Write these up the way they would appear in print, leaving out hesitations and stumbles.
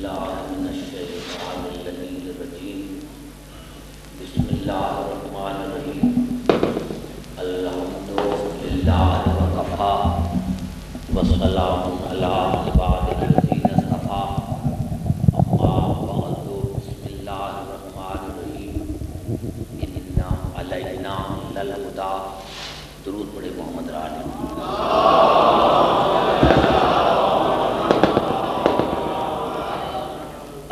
بالله من الشيطان اللعين الرجيم بسم الله الرحمن الرحيم الحمد لله وكفى والسلام على عباده الذين اصطفى أما بعد بسم الله الرحمن الرحيم إن علينا للهدى درود پڑھے محمد رالی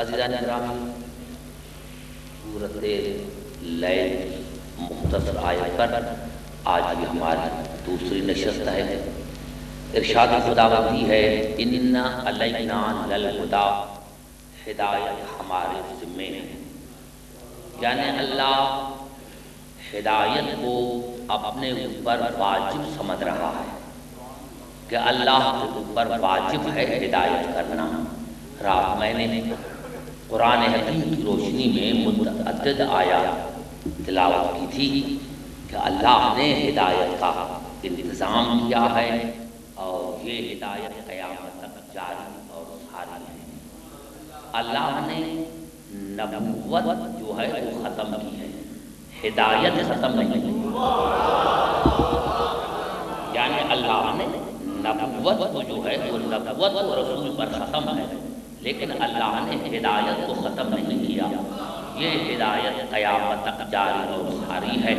عزیزان گرامی، سورۃ لیل مختصر آیت پر آج بھی ہماری دوسری نشست ہے۔ ارشاد خداوندی ہے ان علینا للہدی، ہدایت ہمارے ذمے ہے، یعنی اللہ ہدایت کو اپنے اوپر واجب سمجھ رہا ہے کہ اللہ کے اوپر واجب ہے ہدایت کرنا۔ رات میں نے قرآن حکیم کی روشنی میں متعدد آیات تلاوت کی تھی کہ اللہ نے ہدایت کا انتظام کیا ہے اور یہ ہدایت قیامت تک جاری اور ساری ہے۔ اللہ نے نبوت جو ہے وہ ختم کی ہے، ہدایت ختم نہیں ہے، یعنی اللہ نے نبوت کو جو ہے وہ نبوت و رسول پر ختم ہے، لیکن اللہ نے ہدایت کو ختم نہیں کیا۔ یہ ہدایت قیامت تک جاری اور ساری ہے۔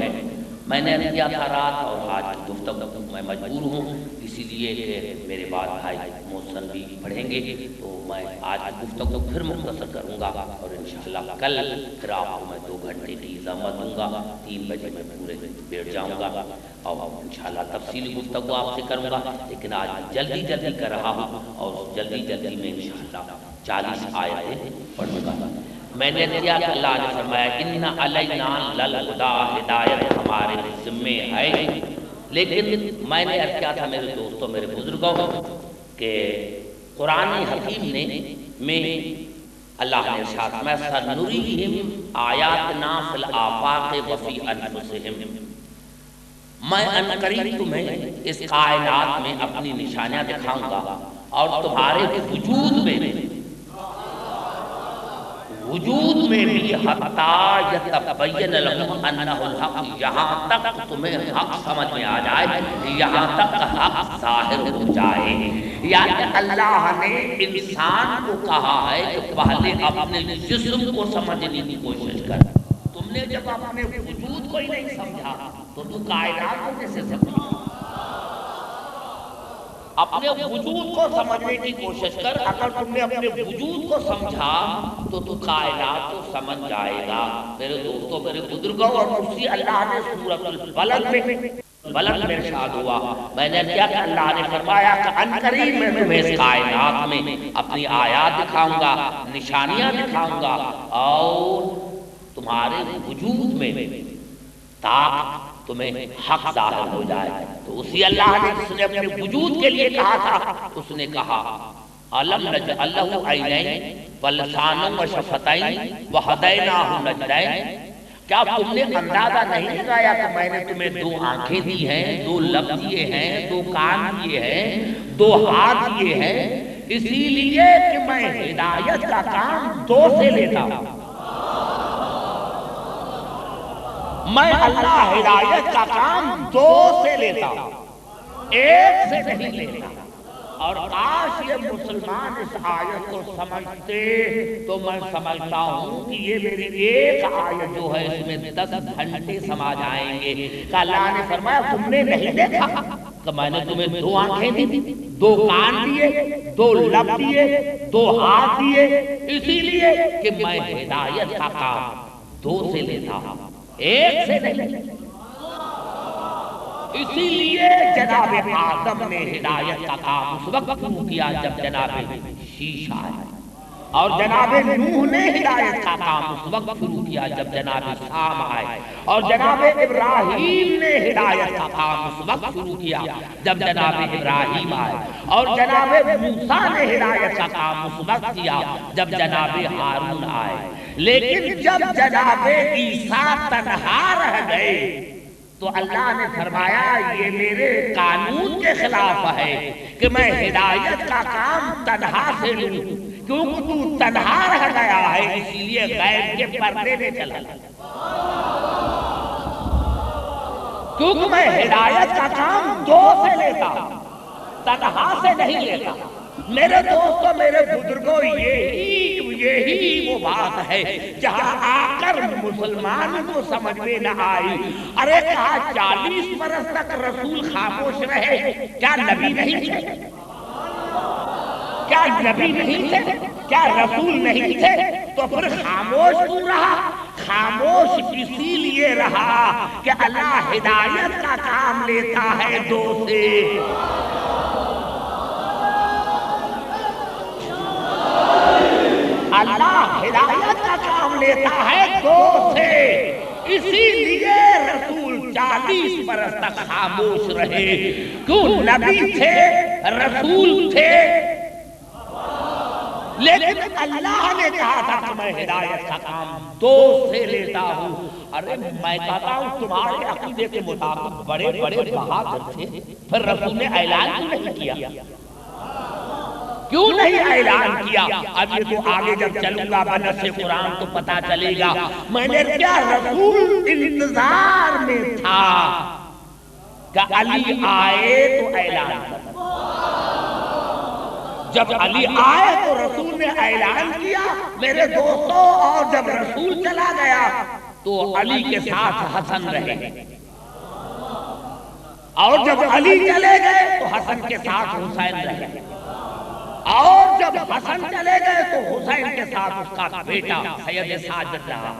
میں نے کیا تھا رات اور آج کی گفتگو میں مجبور ہوں، اسی لیے کہ میرے بعد بھائی محسن بھی پڑھیں گے، تو میں آج کی گفتگو پھر مختصر کروں گا اور انشاءاللہ کل پھر آپ کو میں 2 گھنٹے کی زحمت دوں گا، 3 بجے میں پورے بیٹھ جاؤں گا اور انشاءاللہ تفصیلی گفتگو آپ سے کروں گا، لیکن آج جلدی کر رہا ہوں اور جلدی میں انشاءاللہ 40 آیتیں پڑھوں گا۔ میں نے کیا کہ اللہ نے فرمایا ان علینا للہدی، ہدایت ہمارے ذمے ہے، لیکن میں نے عرض کیا تھا میرے دوستوں، میرے بزرگوں کہ قرآن حکیم میں اللہ نے ارشاد فرمایا سنریہم آیاتنا فی الآفاق وفی انفسہم، میں عنقریب تمہیں اس کائنات میں اپنی نشانیاں دکھاؤں گا اور تمہارے وجود میں بھی حتیٰ یتبین لہم انہ الحق، یہاں تک تمہیں حق سمجھ میں آ جائے، یہاں تک حق ظاہر ہو جائے۔ یعنی اللہ نے انسان کو کہا ہے کہ پہلے اپنے جسم کو سمجھنے کی کوشش کر۔ تم نے جب اپنے وجود کو ہی نہیں سمجھا تو کائنات کو کیسے سمجھا؟ اپنے وجود کو سمجھنے کی کوشش کر، اگر تم نے اپنے وجود کو سمجھا تو کائنات کو سمجھ جائے گا۔ میرے دوستوں، میرے بزرگوں، اور اسی اللہ نے سورۃ البلد میں ارشاد ہوا، میں نے کیا کہ اللہ نے فرمایا کہ عنقریب میں تمہیں اس کائنات میں اپنی آیات دکھاؤں گا، نشانیاں دکھاؤں گا اور تمہارے وجود میں تاکہ تمہیں حق ظاہر ہو جائے۔ تو اسی اللہ نے جس نے اپنے وجود کے لیے کہا تھا، اس نے کہا الم نجعل لہ عینین ولسانا وشفتین وہدیناہ النجدین، کیا تم نے اندازہ نہیں لگایا کہ میں نے تمہیں 2 آنکھیں دی ہیں، 2 لب دیے ہیں، 2 کان دیے ہیں، 2 ہاتھ دیے ہیں، اسی لیے کہ میں ہدایت کا کام 2 سے لیتا ہوں۔ میں اللہ ہدایت کا کام 2 سے لیتا ہوں، 1 سے نہیں لیتا۔ اور کاش یہ مسلمان اس آیت کو سمجھتے تو میں سمجھتا ہوں کہ یہ میری 1 آیت جو ہے اس میں 10 گھنٹے سما جائیں گے۔ کہ اللہ نے فرمایا تم نے نہیں دیکھا کہ میں نے تمہیں 2 آنکھیں دی، 2 کان دیے، 2 لب دیے، 2 ہاتھ دیے، اسی لیے کہ میں ہدایت کا کام 2 سے لیتا ہوں، 1 سے نہیں۔ اسی لیے جناب آدم نے ہدایت کا کام اس وقت شروع کیا جب جناب شیش آیا، اور جناب نوح نے ہدایت کا کام اس وقت شروع کیا جب جناب سام آئے، اور جناب ابراہیم نے ہدایت کا کام اس وقت شروع کیا جب جناب ابراہیم آئے، اور جناب موسیٰ نے ہدایت کا کام اس وقت کیا جب جناب ہارون آئے۔ لیکن جب جناب عیسیٰ تنہا رہ گئے تو اللہ نے فرمایا یہ میرے قانون کے خلاف ہے کہ میں ہدایت کا کام تنہا سے لوں، کیونکہ تو تنہا رہ گیا ہے اسی لیے غیب کے پردے میں چلا، کیونکہ میں ہدایت کا کام دو سے لیتا ہوں، تنہا سے نہیں لیتا۔ میرے دوستوں، میرے بزرگوں، یہی وہ بات ہے جہاں آ کر مسلمان کو سمجھ میں نہ آئی۔ ارے کہا 40 برس تک رسول خاموش رہے، کیا نبی نہیں تھے؟ کیا نبی نہیں تھے؟ کیا رسول نہیں تھے؟ تو پھر خاموش کیوں رہا؟ خاموش اسی لیے رہا کہ اللہ ہدایت کا کام لیتا ہے دو سے۔ اللہ ہدایت کا کام لیتا ہے دو سے، اسی لیے رسول 40 برس تک خاموش رہے۔ کیوں؟ نبی تھے، رسول تھے، لیکن اللہ نے کہا تھا کہ میں ہدایت کا کام دو سے لیتا ہوں۔ ارے میں کہتا ہوں تمہارے عقیدے کے مطابق بڑے بڑے بہادر تھے، پھر رسول نے اعلان کیوں نہیں کیا؟ کیوں نہیں اعلان کیا؟ اب یہ تو آگے جب چلوں گا بنص قرآن تو پتا چلے گا۔ میں نے کیا رسول انتظار میں تھا کہ علی آئے تو اعلان کر۔ جب علی آئے تو رسول نے اعلان کیا میرے دوستوں، اور جب رسول چلا گیا تو علی کے ساتھ حسن رہے، اور جب علی چلے گئے تو حسن کے ساتھ حسین رہے، اور جب حسن چلے گئے تو حسین کے ساتھ اس کا بیٹا سید ساجد رہا،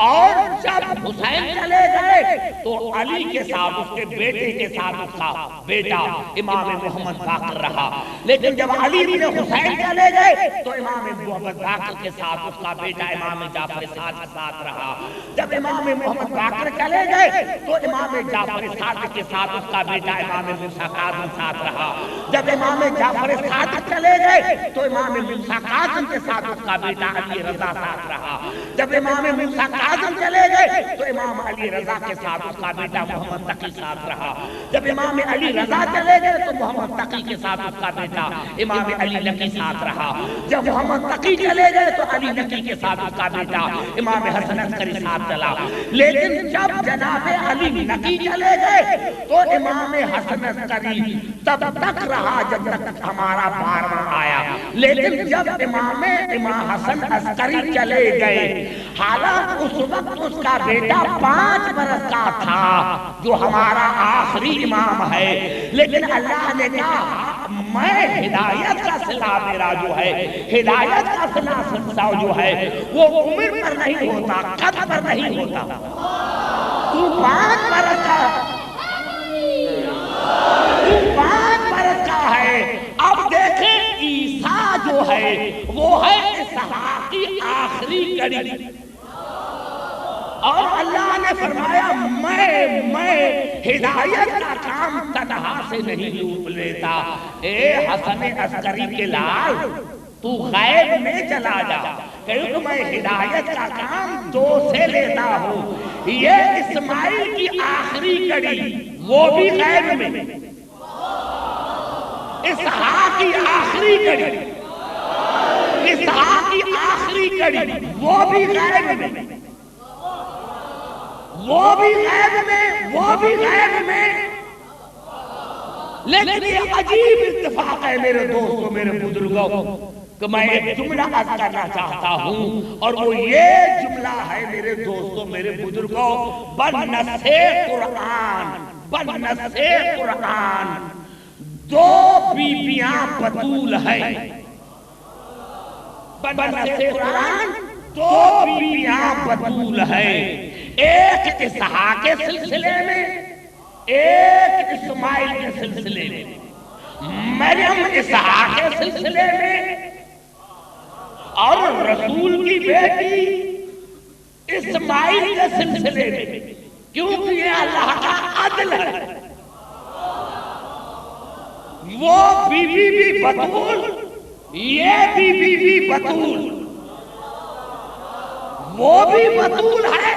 اور جب حسین چلے گئے تو علی کے ساتھ اس کے بیٹے کے ساتھ اس کا بیٹا امام محمد باقر رہا۔ لیکن جب علی بن حسین چلے گئے تو امام محمد باقر کے ساتھ اس کا بیٹا امام جعفر صادق ساتھ رہا۔ جب امام محمد باقر چلے گئے تو امام جعفر صادق کے ساتھ اس کا بیٹا امام موسیٰ کاظم ساتھ رہا۔ جب امام جعفر صادق چلے گئے تو امام موسیٰ کاظم کے ساتھ اس کا بیٹا علی رضا ساتھ رہا۔ جب امام موسیٰ کاظم چلے گئے تو امام علی رضا کے ساتھ اس کا بیٹا محمد تقی ساتھ رہا۔ جب امام علی رضا چلے گئے تو محمد تقی کے ساتھ اس کا بیٹا امام علی نقی ساتھ رہا۔ جب محمد تقی چلے گئے تو علی نقی کے ساتھ اس کا بیٹا امام حسن عسکری ساتھ چلا۔ لیکن جب جناب علی نقی چلے گئے تو امام حسن عسکری تب تک رہا جب تک ہمارا 12واں آیا۔ لیکن جب امام حسن عسکری چلے گئے، حالانکہ اس وقت اس کا بیٹا 5 برس کا تھا جو ہمارا آخری امام ہے، لیکن اللہ نے کہا میں ہدایت کا صلہ میرا جو ہے، ہدایت کا صلہ جو ہے وہ عمر پر نہیں ہوتا، قد پر نہیں ہوتا۔ تو 5 برس کا، تو 5 برس کا ہے۔ اب دیکھیں عیسیٰ جو ہے وہ ہے اسحاق کی آخری کڑی، اور اللہ نے فرمایا میں ہدایت کا کام تنہا سے نہیں لیتا۔ اے حسن عسکری کے لال، تو غیب میں چلا جا، کیونکہ میں ہدایت کا کام 2 سے لیتا ہوں۔ یہ اسماعیل کی آخری کڑی وہ بھی غیب میں، اسحاق کی آخری کڑی، اسحاق کی آخری کڑی وہ بھی غیب میں، وہ بھی غیب میں، وہ بھی غیب میں۔ لیکن یہ عجیب اتفاق ہے میرے دوستوں، میرے بزرگوں، کہ میں ایک جملہ عرض کرنا چاہتا ہوں، اور وہ یہ جملہ ہے میرے دوستوں، میرے بزرگوں، بنص قرآن، بنص قرآن 2 بیبیاں بطول ہیں۔ بنص قرآن 2 بیبیاں بطول ہیں، ایک اسحاق کے سلسلے میں، ایک اسماعیل کے سلسلے میں۔ مریم اسحاق کے سلسلے میں، اور رسول کی بیٹی اسماعیل کے سلسلے میں، کیونکہ یہ اللہ کا عدل ہے۔ وہ بیوی بھی بطول، یہ بیوی بھی بطول، وہ بھی بطول ہے،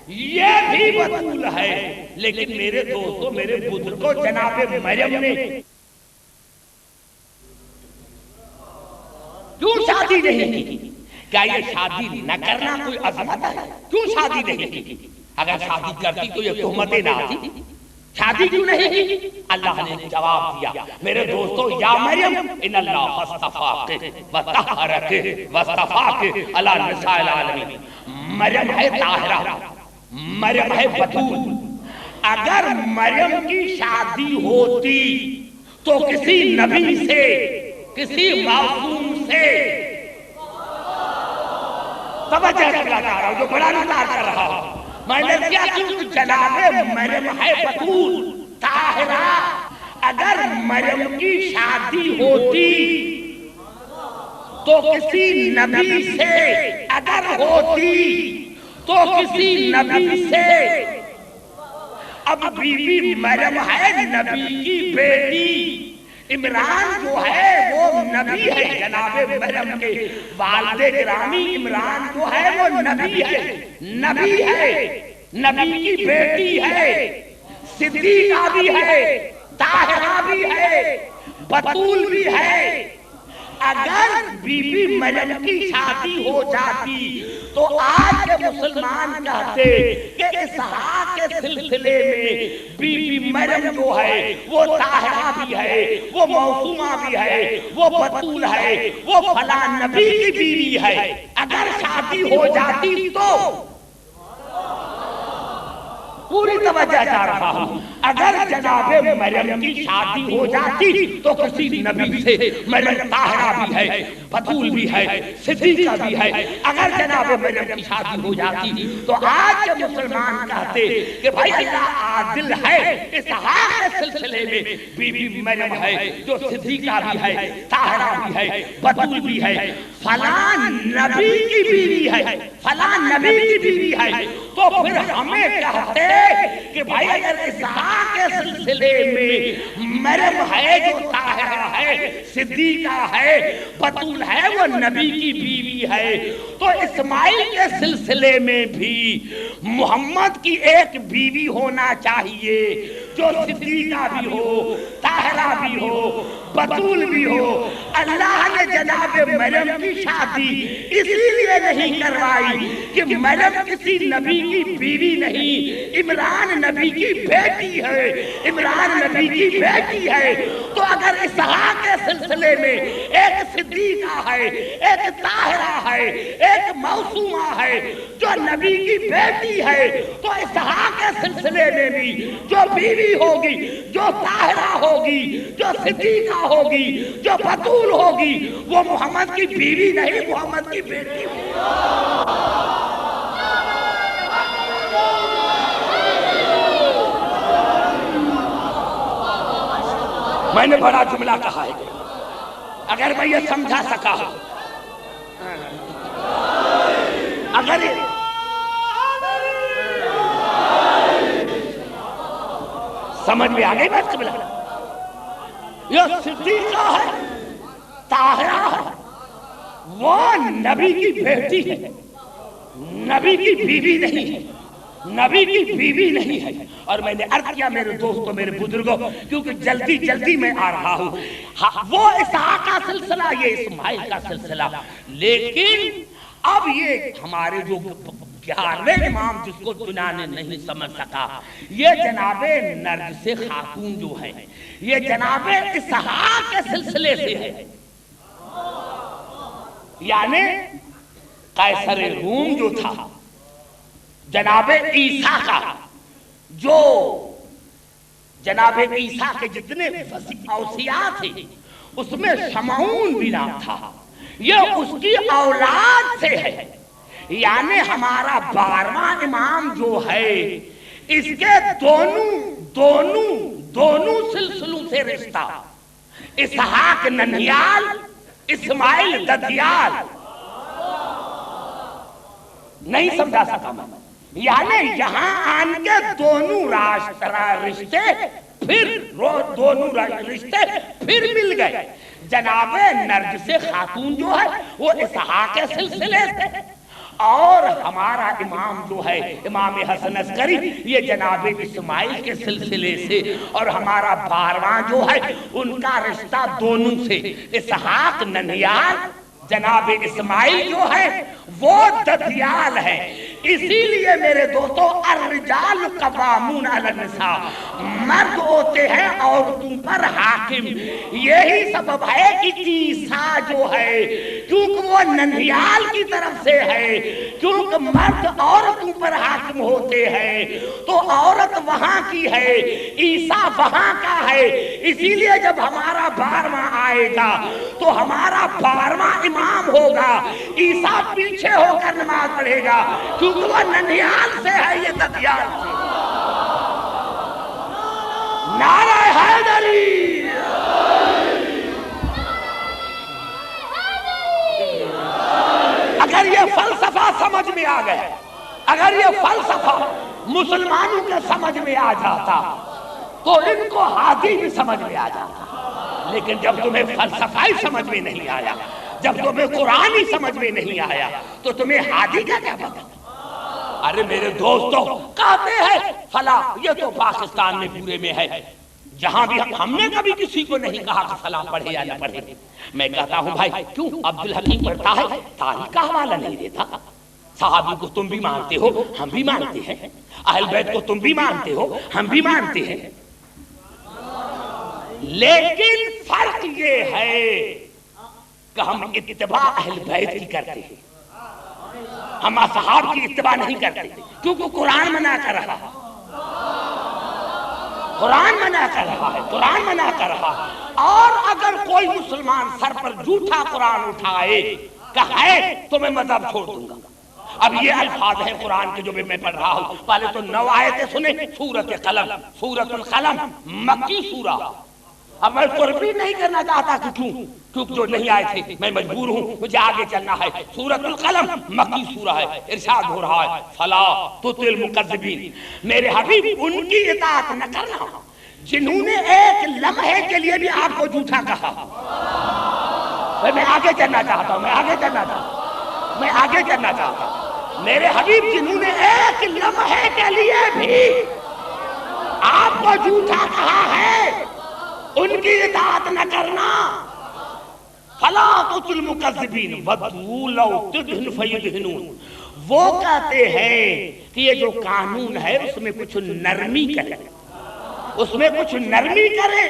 یہ بھی بطول ہے۔ لیکن میرے دوستوں، میرے بزرگوں، جناب مریم نے کیوں شادی نہیں کی؟ کیا یہ شادی نہ کرنا کوئی عظمت ہے؟ کیوں شادی نہیں کی؟ اگر شادی کرتی تو یہ تہمتیں نہ آتی، شادی کیوں نہیں کی؟ اللہ نے جواب دیا میرے دوستو، یا مریم ان اللہ اصطفاک وطہرک واصطفاک علی نساء العالمین، مریم ہے طاہرہ، مریم ہے بتول۔ اگر مریم کی شادی ہوتی تو کسی نبی سے، کسی معصوم سے، توجہ کرنا چاہ رہا ہوں جو بڑا نظار کر رہا ہوں، میں نے کیا کہ جناب مریم ہے بتول طاہرہ، اگر مریم کی شادی ہوتی تو کسی نبی سے، اگر ہوتی تو کسی نبی سے۔ اب بی بی مریم ہے نبی کی بیٹی، عمران جو ہے وہ نبی ہے، جناب مریم کے والد گرامی عمران جو ہے وہ نبی ہے، نبی ہے، نبی کی بیٹی ہے، صدیقہ بھی ہے، طاہرہ بھی ہے، بتول بھی ہے۔ اگر بی بی مریم کی شادی ہو جاتی تو آج کے مسلمان کہتے کہ اسحاق کے سلسلے میں بی بی مریم جو ہے وہ طاہرہ بھی ہے، وہ معصومہ بھی ہے، وہ بتول ہے، وہ فلاں نبی کی بیوی ہے۔ اگر شادی ہو جاتی تو پوری توجہ چاہ رہا ہوں، اگر جناب مریم کی شادی ہو جاتی تو کسی نبی سے، مریم طاہرہ بھی ہے، بتول بھی ہے، صدیقہ بھی ہے، اگر جناب مریم کی شادی ہو جاتی تو آج کے مسلمان کہتے کہ بھائی اللہ عادل ہے، اسحاق کے سلسلے میں بی بی مریم ہے جو صدیقہ بھی ہے، طاہرہ بھی ہے، بتول بھی ہے، فلاں نبی کی بیوی ہے، فلاں نبی کی بیوی ہے، تو پھر ہمیں کہتے کہ بھائی اگر اسحاق کے سلسلے میں مریم ہے جو طاہرہ ہے، صدیقہ ہے، بتول ہے، وہ نبی کی بیوی ہے، تو اسماعیل کے سلسلے میں بھی محمد کی ایک بیوی ہونا چاہیے جو صدیقہ بھی ہو، طاہرہ بھی ہو، بتول بھی ہو۔ اللہ نے جناب مریم کی شادی اسی لیے نہیں کروائی کہ مریم کسی نبی کی بیوی نہیں، عمران نبی کی بیٹی ہے، عمران نبی کی بیٹی ہے۔ تو اگر اسحاق کے سلسلے میں ایک صدیقہ ہے، ایک طاہرہ ہے، ایک معصومہ ہے جو نبی کی بیٹی ہے، تو اسحاق کے سلسلے میں بھی جو بیوی ہوگی، جو طاہرہ ہوگی، جو صدیقہ ہوگی، جو بتول ہوگی، وہ محمد کی بیوی نہیں، محمد کی بیٹی ہوگی۔ میں نے بڑا جملہ کہا ہے، اگر میں یہ سمجھا سکا ہوں، اگر سمجھ میں آگئی بات قبلہ، یہ صدیقہ ہے، طاہرہ ہے، وہ نبی کی بیٹی ہے، نبی کی بیوی نہیں ہے، نبی کی بیوی نہیں ہے۔ اور میں نے عرض کیا میرے دوستوں، میرے بزرگوں، کیونکہ جلدی جلدی میں آ رہا ہوں، وہ اسحاق کا سلسلہ، یہ اسماعیل کا سلسلہ، لیکن اب یہ ہمارے جو 11ویں امام جس کو دنیا نے نہیں سمجھ سکا، یہ جناب نرگس خاتون جو ہے، یہ جناب اسحاق کے سلسلے سے ہے، یعنی قیصر روم جو تھا، جناب عیسیٰ کا، جو جناب عیسیٰ کے جتنے اوصیاء تھے اس میں شمعون بھی نام تھا، یہ اس کی اولاد سے ہے، یعنی ہمارا 12واں امام جو ہے اس کے دونوں سلسلوں سے رشتہ، اسحاق ننیال، اسماعیل ددیال، نہیں سمجھا سکا میں، یعنی یہاں آن کے دونوں رشتے پھر مل گئے۔ جناب نرگس خاتون جو ہے وہ اسحاق کے سلسلے سے، اور ہمارا امام جو ہے امام حسن عسکری یہ جناب اسماعیل کے سلسلے سے، اور ہمارا 12واں جو ہے ان کا رشتہ دونوں سے، اسحاق ننیال جناب اسماعیل جو ہے وہ ددیال ہے. اسی لیے میرے دوستو الرجال قوامون علی النساء، مرد ہوتے ہیں عورتوں پر حاکم. یہی سبب ہے کہ عیسیٰ جو ہے کیونکہ وہ ننھیال کی طرف سے ہے، کیونکہ مرد عورتوں پر حاکم ہوتے ہیں تو عورت وہاں کی ہے، عیسیٰ وہاں کا ہے. اسی لیے جب ہمارا 12واں آئے گا تو ہمارا 12واں امام ہوگا، عیسیٰ پیچھے ہو کر نماز پڑھے گا کیونکہ وہ ننھیال سے ہے، یہ ددیال سے. نعرہ حیدری. اگر یہ فلسفہ سمجھ میں آ گیا، اگر یہ فلسفہ مسلمانوں کے سمجھ میں آ جاتا تو ان کو ہادی بھی سمجھ میں آ جاتا. لیکن جب تمہیں فلسفہ ہی سمجھ میں نہیں آیا، جب تمہیں قرآن ہی سمجھ میں نہیں آیا تو تمہیں ہادی کا کیا پتا؟ ارے میرے دوستو کہتے ہیں فلا، یہ تو پاکستان میں پورے میں ہے، جہاں بھی ہم نے کبھی کسی کو نہیں کہا کہ فلا پڑھے یا نہ پڑھے. میں کہتا ہوں بھائی کیوں عبدالحکیم پڑھتا ہے تاریخ کا حوالہ نہیں دیتا؟ صحابی کو تم بھی مانتے ہو، ہم بھی مانتے ہیں، اہل بیت کو تم بھی مانتے ہو، ہم بھی مانتے ہیں. لیکن فرق یہ ہے کہ ہم اتباع اہل بیت کی کرتے ہیں، ہم اصحاب کی اتباع نہیں کرتے کیونکہ قرآن منع کر رہا ہے، قرآن منع کر رہا ہے، قرآن منع کر رہا ہے. اور اگر کوئی مسلمان سر پر جھوٹا قرآن اٹھائے کہ ہے تو میں مذہب چھوڑ دوں گا. اب یہ الفاظ ہیں قرآن کے جو میں پڑھ رہا ہوں. پہلے تو 9 آیتیں سنیں. سورۃ قلم، سورۃ القلم مکی سورہ. اب میں کو ریپیٹ نہیں کرنا چاہتا کہ کیونکہ جو نہیں آئے تھے میں مجبور ہوں، مجھے آگے چلنا ہے. سورۃ القلم مکی سورہ ہے. ارشاد ہو رہا ہے فلا تطع المکذبین، میرے حبیب ان کی اطاعت نہ کرنا جنہوں نے ایک لمحے کے لیے بھی آپ کو جھوٹا کہا. میں آگے چلنا چاہتا ہوں، میں آگے چلنا چاہتا ہوں، میں آگے چلنا چاہتا ہوں. میرے حبیب جنہوں نے ایک لمحے کے لیے بھی آپ کو جھوٹا کہا ہے ان کی اطاعت نہ کرنا. فلا تطع المکذبین ودوا لو تدہن فیدہنون. وہ کہتے ہیں کہ یہ جو قانون ہے اس میں کچھ نرمی کرے، اس میں کچھ نرمی کرے،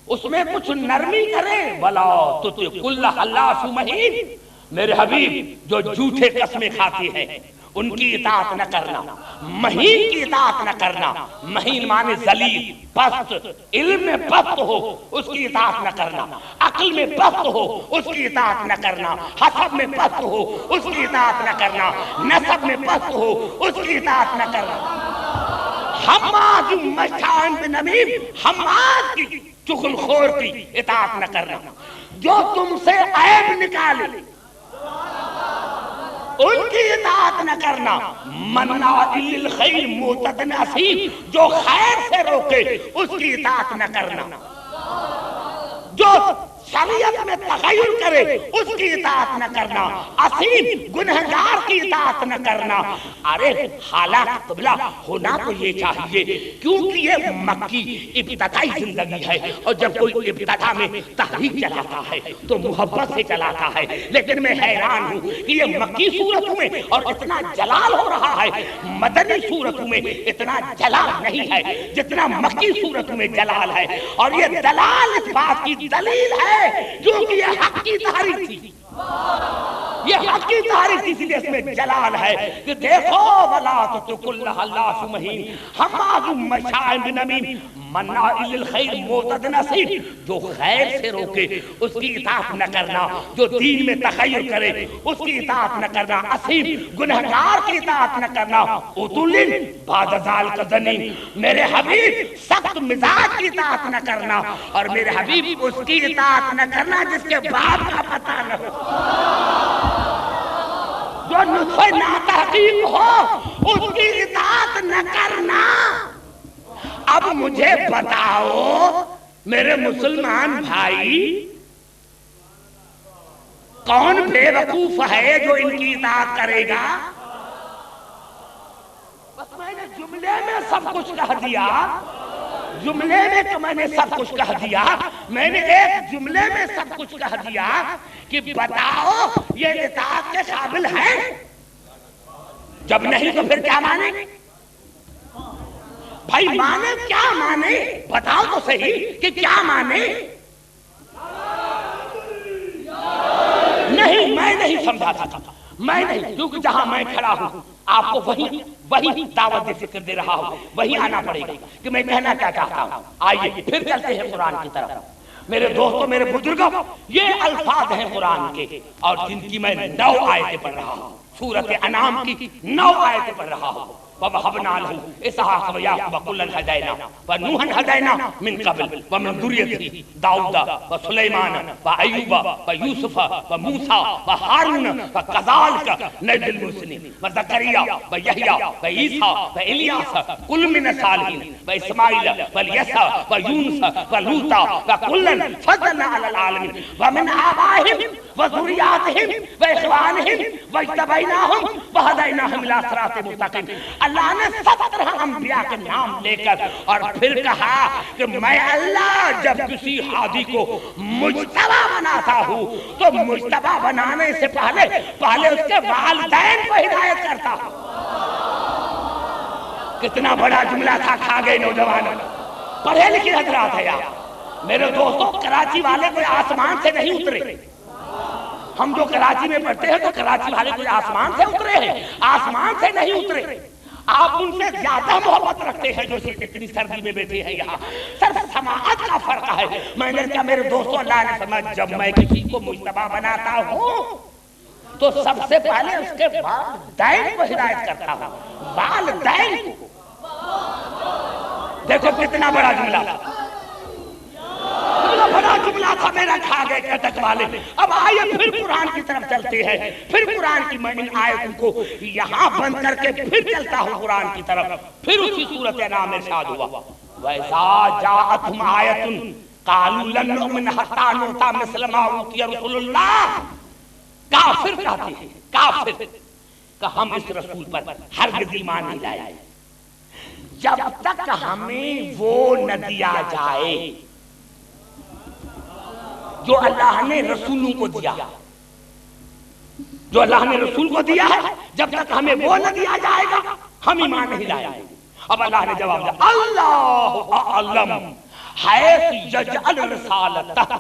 اس میں کچھ نرمی کرے. ولا تطع کل حلاف مہین، میرے حبیب جو جھوٹے قسمیں کھاتے ہیں ان کی اطاعت نہ کرنا، مہین کی اطاعت نہ کرنا. مہین مانے ذلیل، پست، علم میں پست ہو اس کی اطاعت نہ کرنا، عقل میں پست ہو اس کی اطاعت نہ کرنا، حسب میں پست ہو اس کی اطاعت نہ کرنا، نسب میں پست ہو اس کی اطاعت نہ کرنا. حماد مشاء بنمیم، حماد کی چغل خور کی اطاعت نہ کرنا. جو تم سے عیب نکالے ان کی اطاعت نہ کرنا. مناع للخیر معتد اثیم، جو خیر سے روکے اس کی اطاعت نہ کرنا. جو شریعت میں تغیر کرے اس کی اطاعت نہ کرنا. اثیم گنہگار کی اطاعت نہ کرنا. ارے حالات قبلہ ہونا تو یہ چاہیے کیونکہ یہ مکی ابتدائی زندگی ہے، اور جب کوئی ابتدا میں تحریک چلاتا ہے تو محبت سے چلاتا ہے. لیکن میں حیران ہوں کہ یہ مکی صورتوں میں اور اتنا جلال ہو رہا ہے، مدنی صورتوں میں اتنا جلال نہیں ہے جتنا مکی صورتوں میں جلال ہے. اور یہ دلال اس بات کی دلیل ہے کیونکہ یہ حق کی تحریک تھی، یہ حق کی تحریک تھی، اس لیے اس میں جلال ہے کہ دیکھو ولا تطع کل حلاف مہین حماد مشاء بنمیم مناع للخیر معتد اثیم. جو خیر سے روکے اس کی اطاعت نہ کرنا، جو دین میں تخیر کرے اس کی اطاعت نہ کرنا. اثیم گنہگار کی اطاعت نہ کرنا. عتل بعد ذلک زنیم، میرے حبیب سخت مزاج کی اطاعت نہ کرنا. اور میرے حبیب اس کی اطاعت نہ کرنا جس کے باپ کا پتہ نہ ہو، جو نطفہ ناتحقیق ہو اس کی اطاعت نہ کرنا. اب مجھے بتاؤ میرے مسلمان بھائی، کون بے وقوف ہے جو ان کی اطاعت کرے گا؟ بس میں نے جملے میں سب کچھ کہہ دیا. جملے میں تو میں نے سب کچھ کہہ دیا، میں نے ایک جملے میں سب کچھ کہہ دیا کہ بتاؤ یہ اطاعت کے قابل ہے؟ جب نہیں تو پھر کیا مانے؟ بھائی مانے کیا مانے؟ بتاؤ تو صحیح کہ کیا مانے؟ نہیں میں نہیں سمجھا تھا، میں نہیں، کیونکہ جہاں میں کھڑا ہوں آپ کو وہی دعوت ذکر دے رہا ہوں، وہی آنا پڑے گا کہ میں کہنا کیا چاہتا ہوں۔ آئیے پھر چلتے ہیں قرآن کی طرف۔ میرے دوستوں، میرے بزرگوں، یہ الفاظ ہیں قرآن کے اور جن کی میں 9 آیتیں پڑھ رہا ہوں، سورۃ انعام کی 9 آیتیں پڑھ رہا ہوں۔ وَوَهَبْنَا لَهُ إِسْحَاقَ وَيَعْقُوبَ كُلًّا هَدَيْنَا وَنُوحًا هَدَيْنَا مِن قَبْلُ وَمِن ذُرِّيَّتِهِ دَاوُودَ وَسُلَيْمَانَ وَأَيُّوبَ وَيُوسُفَ وَمُوسَىٰ وَهَارُونَ وَكَذَٰلِكَ نَجْزِي الْمُحْسِنِينَ وَزَكَرِيَّا وَيَحْيَىٰ وَعِيسَىٰ وَإِلْيَاسَ كُلٌّ مِّنَ الصَّالِحِينَ وَإِسْمَاعِيلَ وَالْيَسَعَ وَيُونُسَ وَلُوطًا وَكُلًّا فَضَّلْنَا عَلَى الْعَالَمِينَ وَمِنْ آبَائِهِمْ وَذُرِّيَّاتِهِمْ وَإِخْوَانِهِمْ وَاجْتَبَيْنَاهُمْ وَهَدَيْنَاهُمْ إِلَىٰ صِرَاطٍ مُّسْتَقِيمٍ۔ اللہ نے 17 انبیاء کے نام لے کر اور پھر کہا کہ میں اللہ جب کسی ہادی کو مجتبی بناتا ہوں تو مجتبی بنانے سے پہلے اس کے والدین کو ہدایت کرتا ہوں۔ کتنا بڑا جملہ تھا، کھا گئے نوجوان، پڑھے لکھے حضرات ہے یار میرے دوستوں۔ کراچی والے کوئی آسمان سے نہیں اترے، ہم جو کراچی میں پڑھتے ہیں تو کراچی والے کوئی آسمان سے اترے ہیں، آسمان سے نہیں اترے۔ آپ ان سے زیادہ محبت رکھتے ہیں جو اتنی سردی میں بیٹھے ہیں یہاں، صرف سماعت کا فرق ہے۔ میں نے کہا میرے دوستوں، اللہ نے فرمایا جب میں کسی کو مجتبی بناتا ہوں تو سب سے پہلے اس کے والدین کو ہدایت کرتا ہوں، والدین کو۔ دیکھو کتنا بڑا جملہ تھا، بڑا جملہ تھا میرا، کھا گئے کٹک والے۔ اب آئیے پھر قرآن کی طرف چلتے ہیں، پھر قرآن کی میں ان آیتوں کو یہاں بند کر کے پھر چلتا ہوں قرآن کی طرف۔ پھر اسی سورۃ انعام میں ارشاد ہوا وَإِذَا جَاءَتْهُمْ آیَةٌ قَالُوا لَن نُّؤْمِنَ حَتَّىٰ نُؤْتَىٰ مِثْلَ مَا أُوتِیَ رُسُلُ اللَّهِ۔ کافر کہتے ہیں، کافر کہ ہم اس رسول پر ہرگز ایمان نہیں لائے جب تک ہمیں وہ نہ دیا جائے جو اللہ نے رسولوں کو دیا، جو اللہ نے رسول کو دیا ہے، جب تک ہمیں وہ نہ دیا جائے گا ہم ایمان نہیں لائیں گے۔ اب اللہ نے جواب دیا اللہ اعلم حیث یجعل رسالتہ،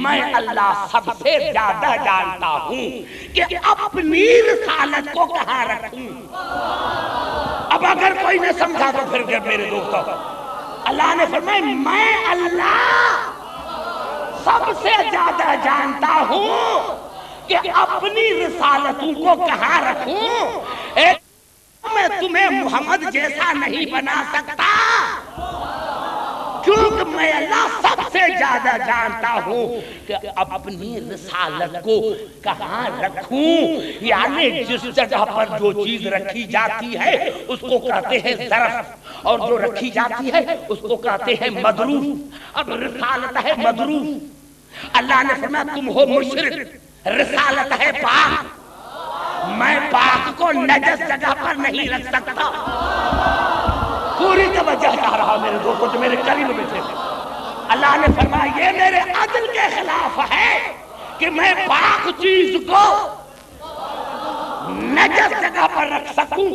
میں اللہ سب سے زیادہ جانتا ہوں کہ اپنی رسالت کو کہاں رکھوں۔ اب اگر کوئی نہ سمجھا تو پھر میرے دوستوں، اللہ نے فرمایا میں اللہ سب سے زیادہ جانتا ہوں کہ اپنی رسالتوں کو کہاں رکھوں۔ میں تمہیں محمد جیسا نہیں بنا سکتا کیونکہ میں اللہ سب سے زیادہ جانتا ہوں کہ اپنی رسالت کو کہاں رکھوں۔ یعنی جس جگہ پر جو چیز رکھی جاتی ہے اس کو کہتے ہیں ظرف، اور جو رکھی جاتی ہے اس کو کہتے ہیں مظروف۔ اب رسالت ہے مظروف، اللہ نے فرمایا تم ہو مشرک، رسالت ہے پاک، میں پاک کو نجس جگہ پر نہیں رکھ سکتا۔ پوری توجہ چاہ رہا میرے دوستوں جو میرے قریب بیٹھے تھے، اللہ نے فرمایا یہ میرے عدل کے خلاف ہے کہ میں پاک چیز کو نجس جگہ پر رکھ سکوں۔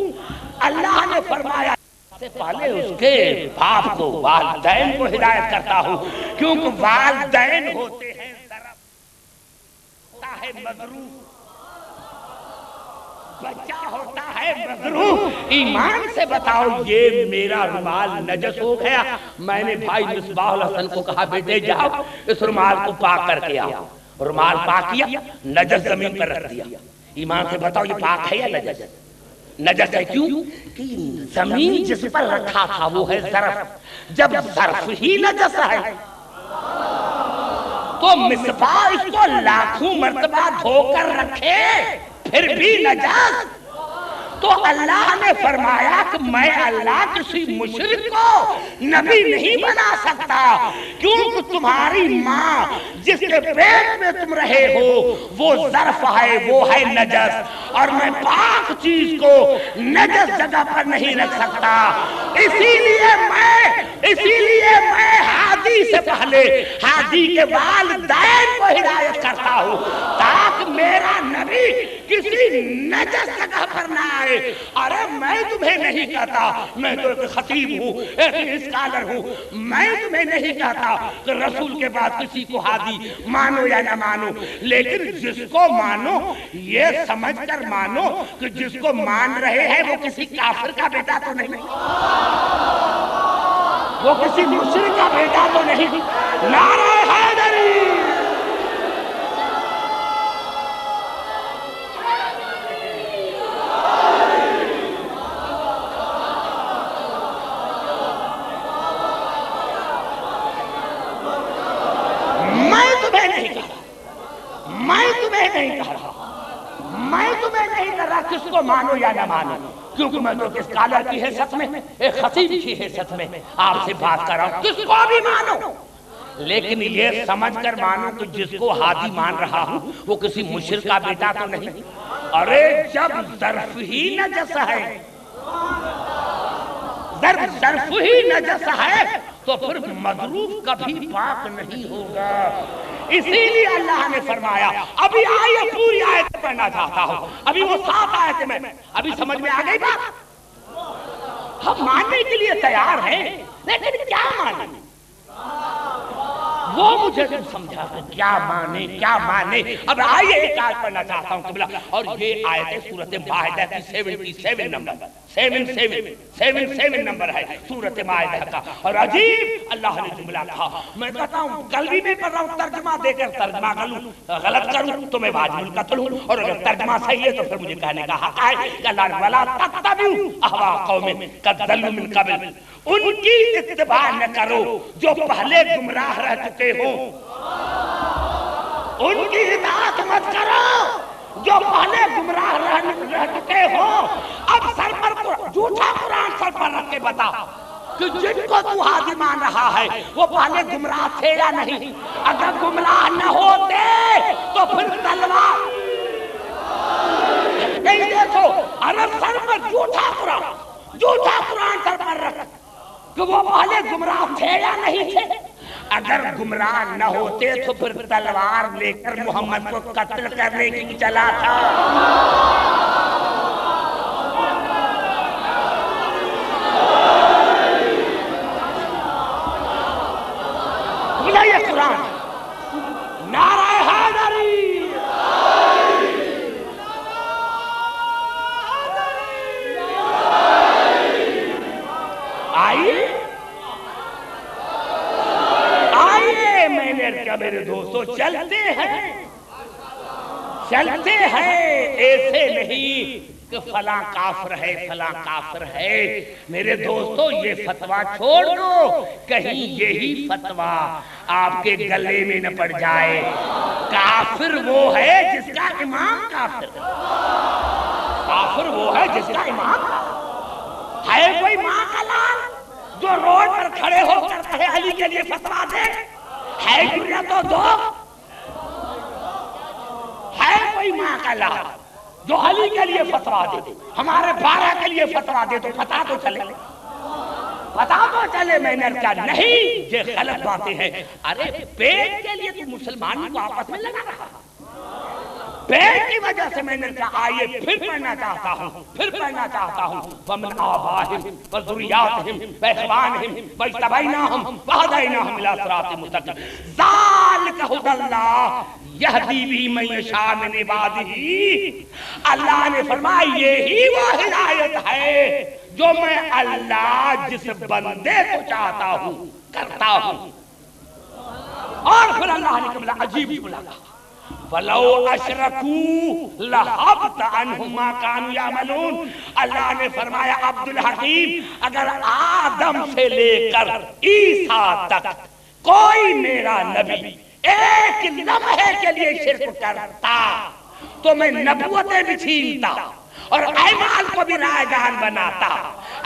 اللہ نے فرمایا سے پہلے اس کے باپ کو، والدین کو ہدایت کرتا ہوں، کیونکہ والدین ہوتے ہیں ضرب، ہوتا ہے مضروب، بچہ ہوتا ہے مضروب۔ ایمان سے بتاؤ یہ میرا رومال نجس ہو گیا، میں نے بھائی مصباح الحسن کو کہا بیٹے جاؤ اس رومال کو پاک کر کے آؤ، رومال پاک کیا، نجس زمین پر رکھ دیا۔ ایمان سے بتاؤ یہ پاک ہے یا نجس؟ نجس ہے۔ کیوں کہ زمین جس پر رکھا تھا وہ ہے ظرف، جب ظرف ہی نجس ہے تو مصباح اس کو لاکھوں مرتبہ دھو کر رکھے پھر بھی نجس۔ تو اللہ نے فرمایا کہ میں اللہ کسی مشرک کو نبی نہیں بنا سکتا، کیونکہ تمہاری ماں جس کے پیٹ میں تم رہے ہو وہ ظرف ہے، وہ ہے نجس، اور میں پاک چیز کو نجس جگہ پر نہیں رکھ سکتا۔ اسی لیے میں ہادی سے پہلے ہادی کے والدین کو ہدایت کرتا ہوں تاکہ میرا نبی کسی نجس جگہ پر نہ آئے۔ ارے میں تمہیں نہیں کہتا، میں تو ایک خطیب ہوں، ایک اسکالر ہوں، میں تمہیں نہیں کہتا کہ رسول کے بعد کسی کو ہادی مانو یا نہ مانو، لیکن جس کو مانو یہ سمجھ کر مانو کہ جس کو مان رہے ہیں وہ کسی کافر کا بیٹا تو نہیں، وہ کسی مشرک کا بیٹا تو نہیں۔ نعرہ حیدری! میں تمہیں نہیں کہہ رہا کس کو مانو یا نہ مانو، کیونکہ میں تو ایک اسکالر کی حیثیت میں، ایک خطیب کی حیثیت میں آپ سے بات کر رہا ہوں، کس کو بھی مانو، لیکن یہ سمجھ کر مانو کہ جس کو ہادی مان رہا ہوں وہ کسی مشرک کا بیٹا تو نہیں۔ ارے جب ظرف ہی نجس ہے، ظرف ہی نجس ہے تو پھر مضروب کبھی پاک نہیں ہوگا۔ اسی لیے اللہ نے فرمایا، ابھی آئیے پوری آیت پڑھنا چاہتا ہوں، ابھی وہ 7 آیتیں میں ابھی سمجھ میں آ گئی بات؟ ہم ماننے کے لیے تیار ہیں، لیکن کیا مانیں وہ مجھے سمجھا کہ کیا مانے۔ اب آئیے ایک آیت پڑھنا چاہتا ہوں قبلہ، اور یہ آیت سورۃ مائدہ کی 77 نمبر ہے سورۃ مائدہ کا، اور عجیب اللہ نے جملہ کہا۔ میں کہتا ہوں قلبی میں پڑھ رہا ہوں، ترجمہ دے کر ترجمہ غلط کروں تو میں واجب القتل ہوں، اور اگر ترجمہ صحیح ہے تو پھر مجھے کہنے کا حق ہے کہ اللہ وَلَا تَتَّبِعُوا أَهْوَاءَ قَوْمٍ قَدْ ضَلُّوا مِن قَبْلُ، ان کی اتباع نہ کرو جو پہلے گمراہ رہ چکے ہو، ان کی اطاعت مت کرو جو پہلے گمراہ رہ چکے ہو۔ اب سر پر جھوٹا قرآن سر پر رکھ کے بتا کہ جن کو تو ہادی مان رہا ہے وہ پہلے گمراہ تھے یا نہیں؟ اگر گمراہ نہ ہوتے تو پھر تلوار نہیں دیکھو، عرب سر پر جھوٹا قرآن سر پر رکھ کہ وہ پہلے گمراہ تھے یا نہیں تھے؟ اگر گمراہ نہ ہوتے تو پھر تلوار لے کر محمد کو قتل کرنے کی چلا تھا۔ یہ قرآن نعرہ حیدری! آئیے میں نے کہا میرے دوستو چلتے ہیں ایسے نہیں کہ فلاں کافر ہے۔ میرے دوستو یہ فتویٰ چھوڑ دو، کہیں یہی فتویٰ آپ کے گلے میں نہ پڑ جائے۔ کافر وہ ہے جس کا امام کافر وہ ہے جس کا امام ہے کوئی ماں کا لال جو روڈ پر کھڑے ہو کر کہے علی کے لیے فتویٰ دے؟ ہے دنیا تو دو، ہے کوئی ماں کا لال جو علی کے لیے فتویٰ دے، ہمارے 12 کے لیے فتویٰ دے تو پتہ تو چلے۔ میں نے کہا نہیں، یہ غلط باتیں ہیں۔ ارے پیٹ کے لیے تو مسلمان کو آپس میں لگا رہا، پیٹ کی وجہ سے میں نے کہا آئیے پھر پڑھنا چاہتا ہوں وَمِنْ آبَائِهِمْ وَذُرِّيَّاتِهِمْ وَإِخْوَانِهِمْ وَاجْتَبَيْنَاهُمْ وَهَدَيْنَاهُمْ إِلَىٰ صِرَاطٍ مُسْتَقِيمٍ ذَلِكَ هُدَى اللَّهِ يَهْدِي بِهِ مَن يَشَاءُ مِنْ عِبَادِهِ۔ اللہ نے فرمایا یہی وہ ہدایت ہے جو میں اللہ جس بندے کو چاہتا ہوں کرتا ہوں۔ اور پھر اللہ نے کہا عجیب جملہ کہا، وَلَوْ أَشْرَكُوا لَحَبِطَ عَنْهُمْ مَا كَانُوا يَعْمَلُونَ۔ اللہ نے فرمایا عبدالحکیم اگر آدم سے لے کر عیسیٰ تک کوئی میرا نبی ایک لمحے کے لیے شرک کرتا تو میں نبوتیں بھی چھینتا اور اعمال کو بھی رائجان بناتا.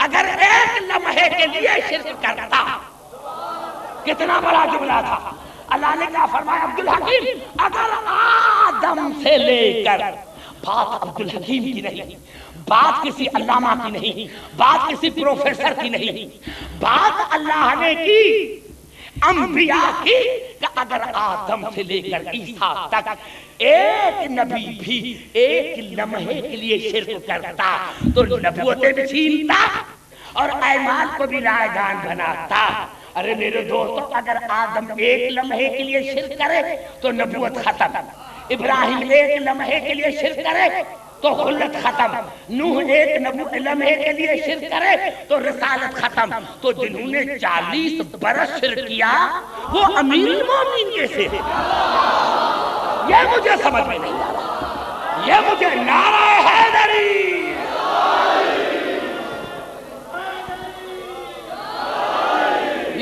اگر ایک لمحے کے لیے شرک کرتا، کتنا بڑا جملہ تھا. اللہ نے کیا فرمایا عبدالحکیم، اگر آدم سے لے کر، بات عبدالحکیم کی نہیں، بات کسی علامہ کی نہیں، بات کسی پروفیسر کی نہیں، بات اللہ نے کی انبیاء کی، کہ اگر آدم سے لے کر عیسیٰ تک ایک نبی بھی ایک لمحے کے لیے شرک کرتا تو نبوتیں بھی چھینتا اور اعمال کو بھی رائجان بناتا. ارے میرے دوستو، اگر آدم ایک لمحے کے لیے شرک کرے تو نبوت ختم، ابراہیم ایک لمحے کے لیے شرک کرے تو خلت ختم، نوح ایک لمحے کے لیے شرک کرے تو رسالت ختم. تو جنہوں نے 40 برس شرک کیا وہ امیر المومنین کیسے ہیں؟ یہ مجھے سمجھ میں نہیں آ رہا. یہ مجھے نعرہ حیدری،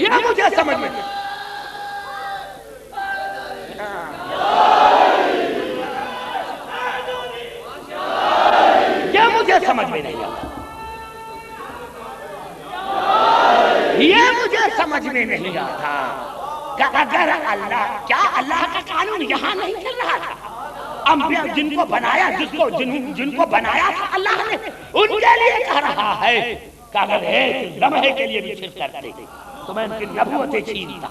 یہ مجھے سمجھ میں نہیں. یہ مجھے سمجھ میں نہیں آتا. یہ مجھے سمجھ میں نہیں آتا کہ اگر اللہ، کیا اللہ کا قانون یہاں نہیں چل رہا تھا؟ انبیاء جن کو بنایا، جن کو بنایا تھا اللہ نے، ان کے لیے کہہ رہا ہے کہ اگر ایک لمحے کے لیے بھی شرک کرتے تو میں ان کی نبوتیں چھینتا،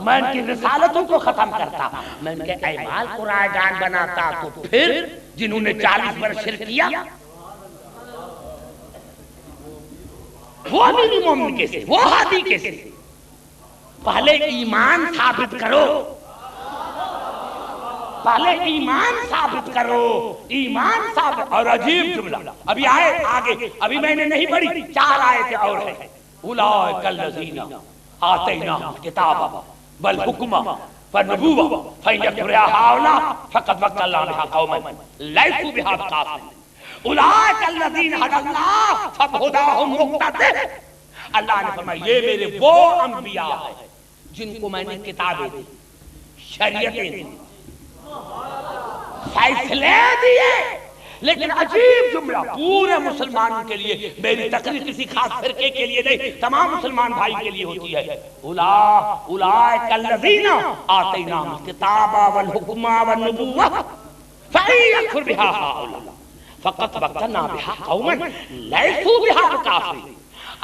میں ان کی رسالتوں کو ختم کرتا، میں ان کے اعمال کو رائجان بناتا. تو پھر جنہوں نے 40 برس شرک کیا وہ میری مومن کیسے، وہ ہادی کیسے؟ پہلے ایمان ثابت کرو، پہلے ایمان ثابت کرو، ایمان ثابت. اور عجیب جملہ ابھی آئے آگے، ابھی میں نے نہیں پڑھی، 4 آیتیں اور ہیں. اولئک الذین آتیناہم الکتاب والحکم والنبوۃ فإن یکفر ہؤلاء فقد وکل اللہ بها قوما لیسوا بها بکافرین. اولئک الذین ھدی اللہ فبہداہم مقتدی. اللہ نے فرمایا یہ میرے وہ انبیاء ہیں جن کو میں نے کتابیں دی، شریعتیں دی، فیصلے دیے. لیکن عجیب جملہ پورے مسلمانوں کے لیے، میری تقریر کسی خاص فرقے کے لیے نہیں، تمام مسلمان بھائی کے لیے ہوتی ہے. اولئک الذین آتیناہم الکتاب والحکم والنبوۃ فإن یکفر بها ہؤلاء فقد وکلنا بها قوما لیسوا بها بکافرین.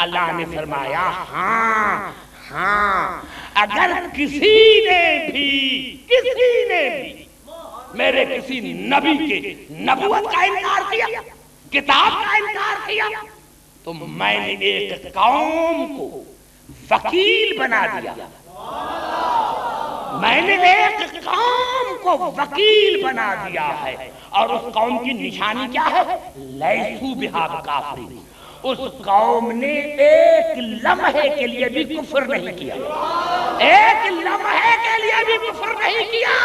اللہ نے فرمایا ہاں اگر کسی نے بھی میرے کسی نبی کے نبوت کا انکار کیا، کتاب کا انکار کیا، تو میں نے ایک قوم کو وکیل بنا دیا. میں نے ایک قوم کو وکیل بنا دیا ہے. اور اس قوم کی نشانی کیا ہے؟ لیسوا بها بکافرین. اس قوم نے ایک لمحے کے لیے بھی کفر نہیں کیا، ایک لمحے کے لیے بھی کفر نہیں کیا.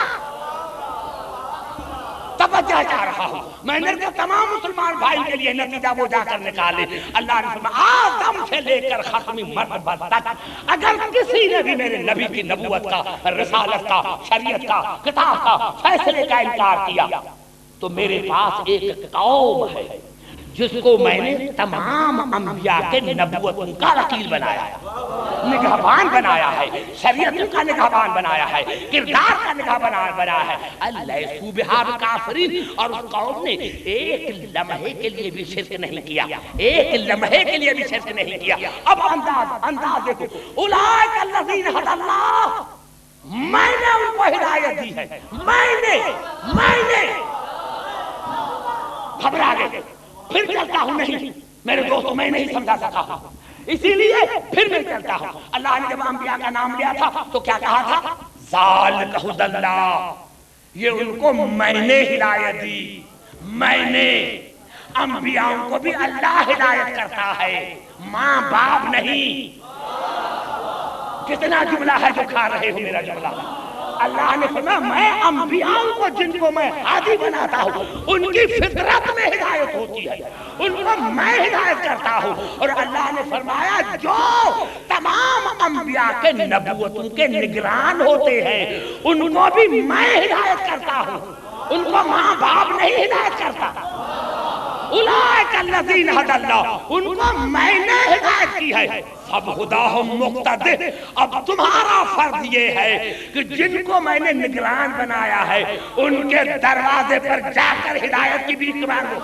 توجہ چاہ رہا ہوں میں نے تمام مسلمان بھائی کے لیے نتیجہ وہ جا کر نکالے. اللہ نے فرمایا آدم سے لے کر ختمی مرتبہ تک اگر کسی نے بھی میرے نبی کی نبوت کا، رسالت کا، شریعت کا، کتاب کا، فیصلے کا انکار کیا تو میرے پاس ایک قوم ہے جس کو میں نے تمام انبیاء کے نبوتوں کا وکیل بنایا ہے، نگہبان بنایا ہے، شریعت کا نگہبان بنایا ہے، کردار کا نگہبان بنایا ہے. لیسوا بها بکافرین. اور اس قوم نے ایک لمحے کے لیے بھی شرک نہیں کیا، ایک لمحے کے لیے بھی شرک نہیں کیا. اب انداز دیکھو، اولئک الذین ھدی اللہ، میں نے ان کو ہدایت دی ہے، میں نے گھبرا گئے، پھر چلتا ہوں نہیں میرے دوستوں، میں نہیں سمجھا سکا، اسی لیے پھر میں چلتا ہوں. اللہ نے جب انبیاء کا نام لیا تھا تو کیا کہا تھا؟ ذالک ھدی اللہ، یہ ان کو میں نے ہدایت دی. میں نے انبیاء کو بھی اللہ ہدایت کرتا ہے، ماں باپ نہیں. کتنا جملہ ہے جو کھا رہے ہو میرا جملہ. اللہ نے فرمایا میں انبیاء کو جن کو میں ہادی بناتا ہوں ان کی فطرت میں ہدایت ہوتی ہے، ان کو میں ہدایت کرتا ہوں. اور اللہ نے فرمایا جو تمام انبیاء کے نبوتوں کے نگران ہوتے ہیں ان کو بھی میں ہدایت کرتا ہوں، ان کو ماں باپ نہیں ہدایت کرتا. اولئک الذین ھدی اللہ، ان کو میں نے ہدایت کی ہے، فبہداہم مقتدی، اب تمہارا فرض یہ ہے کہ جن کو میں نے نگران بنایا ہے ان کے دروازے پر جا کر ہدایت کی بھیک مانگو۔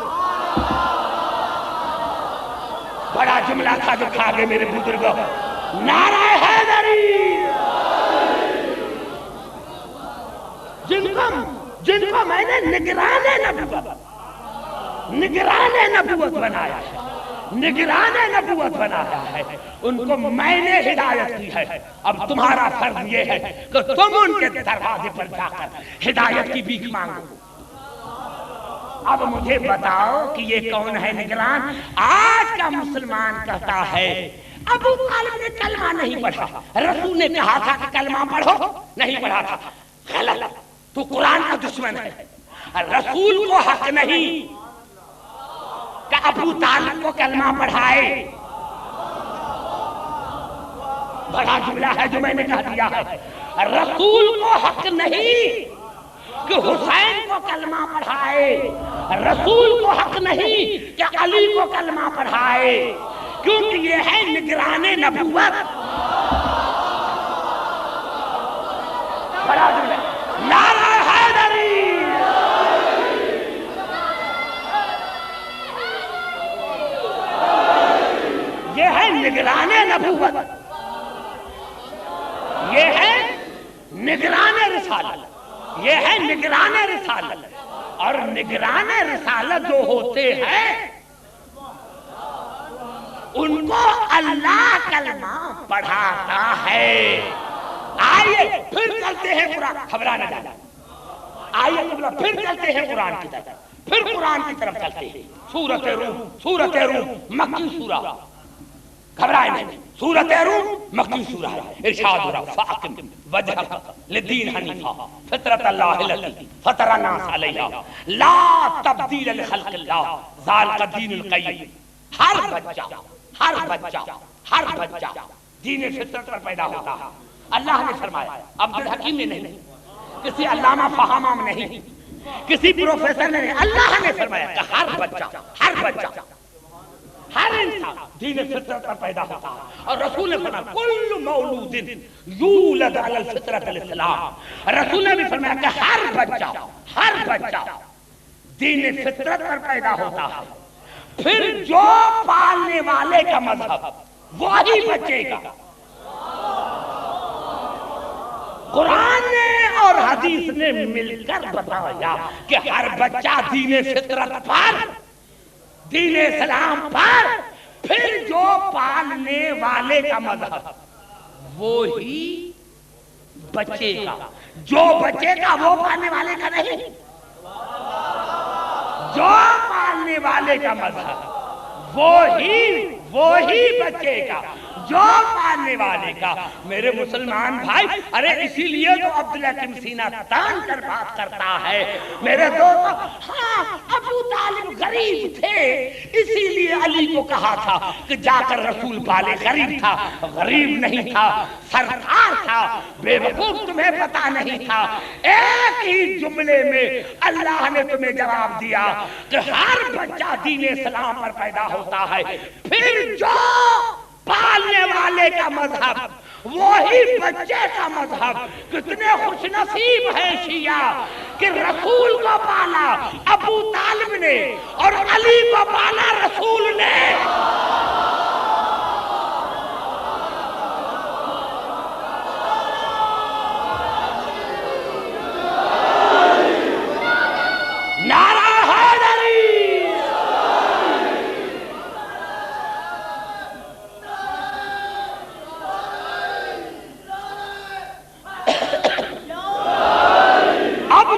بڑا جملہ تھا جو کھا گئے میرے بزرگوں، نعرہ حیدری۔ جن کو میں نے نگران نبوت بنایا ہے، نگران نبوت بنایا ہے، ان کو میں نے ہدایت کی ہے۔ اب تمہارا فرض یہ ہے کہ تم ان کے دروازے پر جا کر ہدایت کی بھیک مانگو۔ اب مجھے بتاؤ کہ یہ کون ہے نگران؟ آج کا مسلمان کہتا ہے ابو طالب نے کلمہ نہیں پڑھا، رسول نے کہا تھا کہ کلمہ پڑھو، نہیں پڑھا تھا۔ غلط، تو قرآن کا دشمن ہے۔ رسول کو حق نہیں کہ ابو طالب کو کلمہ پڑھائے۔ بڑا جملہ ہے جو میں نے کہہ دیا ہے، رسول کو حق نہیں کہ حسین کو کلمہ پڑھائے، رسول کو حق نہیں کہ علی کو کلمہ پڑھائے، کیونکہ یہ ہے نگران نبوت۔ بڑا جملہ، نعرہ حیدری۔ یہ ہے نگران نبوت، یہ ہے نگران رسالت، یہ ہے نگران رسالت۔ اور نگران رسالت جو ہوتے ہیں ان کو اللہ کلمہ پڑھاتا ہے۔ آئیے پھر چلتے ہیں قرآن، گھبرانا جانا، آئیے پھر چلتے ہیں قرآن کی طرف، پھر قرآن کی طرف چلتے ہیں۔ سورۃ روم مکی سورہ، گھبرائے نہیں، سورۃ روم مکی سورہ ہے۔ ارشاد ہو رہا فاقم وجہک للدین حنیفا فطرۃ اللہ التی فطر الناس علیہا لا تبدیل لخلق اللہ ذالک الدین القیم۔ ہر بچہ دین فطرت پر پیدا ہوتا ہے۔ اللہ نے فرمایا، عبدالحکیم نے نہیں، کسی علامہ فہامہ نہیں، کسی پروفیسر نے نہیں، اللہ نے فرمایا کہ ہر بچہ ہر انسان دین فطرت پر پیدا ہوتا ہے۔ اور رسول نے فرمایا کل مولود یولد علی الفطرۃ الاسلام، رسول نے بھی فرمایا کہ ہر بچہ دین فطرت پر پیدا ہوتا ہے۔ پھر جو پالنے والے کا مذہب وہی بچے کا۔ قرآن نے اور حدیث نے مل کر بتایا کہ ہر بچہ دین فطرت پر، دین اسلام پر، پھر جو پالنے والے کا مذہب وہی بچے کا، جو بچے کا وہ پالنے والے کا نہیں، جو پالنے والے کا مذہب وہی بچے کا، جو پالنے والے کا۔ میرے مسلمان بھائی، ارے اسی لیے تو عبداللہ بن سینہ تان کر بات کرتا ہے میرے دوستو۔ ہاں ابو طالب غریب تھے، اسی لیے علی کو کہا تھا کہ جا کر رسول پالے۔ غریب تھا، غریب نہیں تھا، سرکار تھا، بے وقوف تمہیں پتا نہیں تھا۔ ایک ہی جملے میں اللہ نے تمہیں جواب دیا کہ ہر بچہ دین اسلام پر پیدا ہوتا ہے، پھر جو پالنے والے کا مذہب وہی بچے کا مذہب۔ کتنے خوش نصیب ہیں شیعہ کہ رسول کو پالا ابو طالب نے اور علی کو پالا رسول نے۔ نعرہ حیدری۔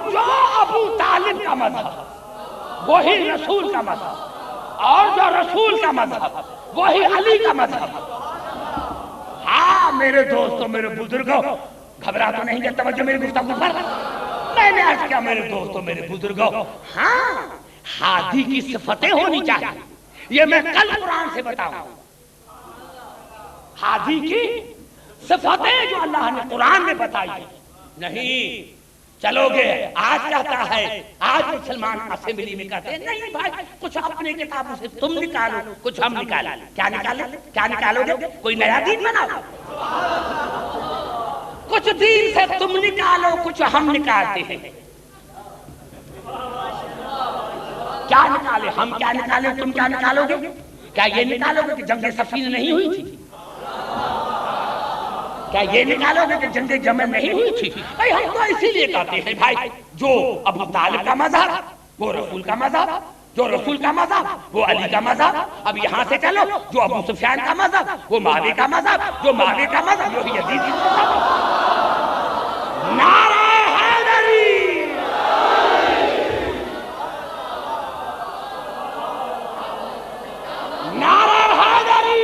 جو ابو طالب کا مذہب وہی رسول کا مذہب، اور جو رسول کا مذہب وہی علی کا مذہب۔ ہاں میرے دوستوں، میرے بزرگوں، گھبرا تو نہیں گئے؟ توجہ میری گفتگو پر۔ میں نے عرض کیا میرے دوستوں، میرے بزرگوں، ہاں ہادی کی صفتیں ہونی چاہیے۔ یہ میں کل قرآن سے بتاؤں، ہادی کی صفتیں جو اللہ نے قرآن میں بتائی نہیں، چلو گے؟ آج کہتا ہے، آج مسلمان اسمبلی میں کہتے ہیں نہیں بھائی کچھ اپنے کتابوں سے تم نکالو کچھ ہم نکالیں۔ کیا نکالیں؟ کیا نکالو گے؟ کوئی نیا دین بناؤ؟ کچھ دین سے تم نکالو کچھ ہم نکالتے ہیں۔ کیا نکالے؟ ہم کیا نکالے؟ تم کیا نکالو گے؟ کیا یہ نکالو گے کہ جنگ صفین نہیں ہوئی تھی؟ کیا یہ نکالو گے کہ جنگ جمل نہیں ہوئی تھی؟ بھائی ہم تو اسی لیے کہتے ہیں بھائی جو ابو طالب کا مذہب وہ رسول کا مذہب، جو رسول کا مذہب وہ علی کا مذہب۔ اب یہاں سے چلو، جو ابو سفیان کا مذہب وہ معاویہ کا مذہب، جو معاویہ کا مذہب وہ یزید کا مذہب۔ نعرہ حیدری، نعرہ حیدری۔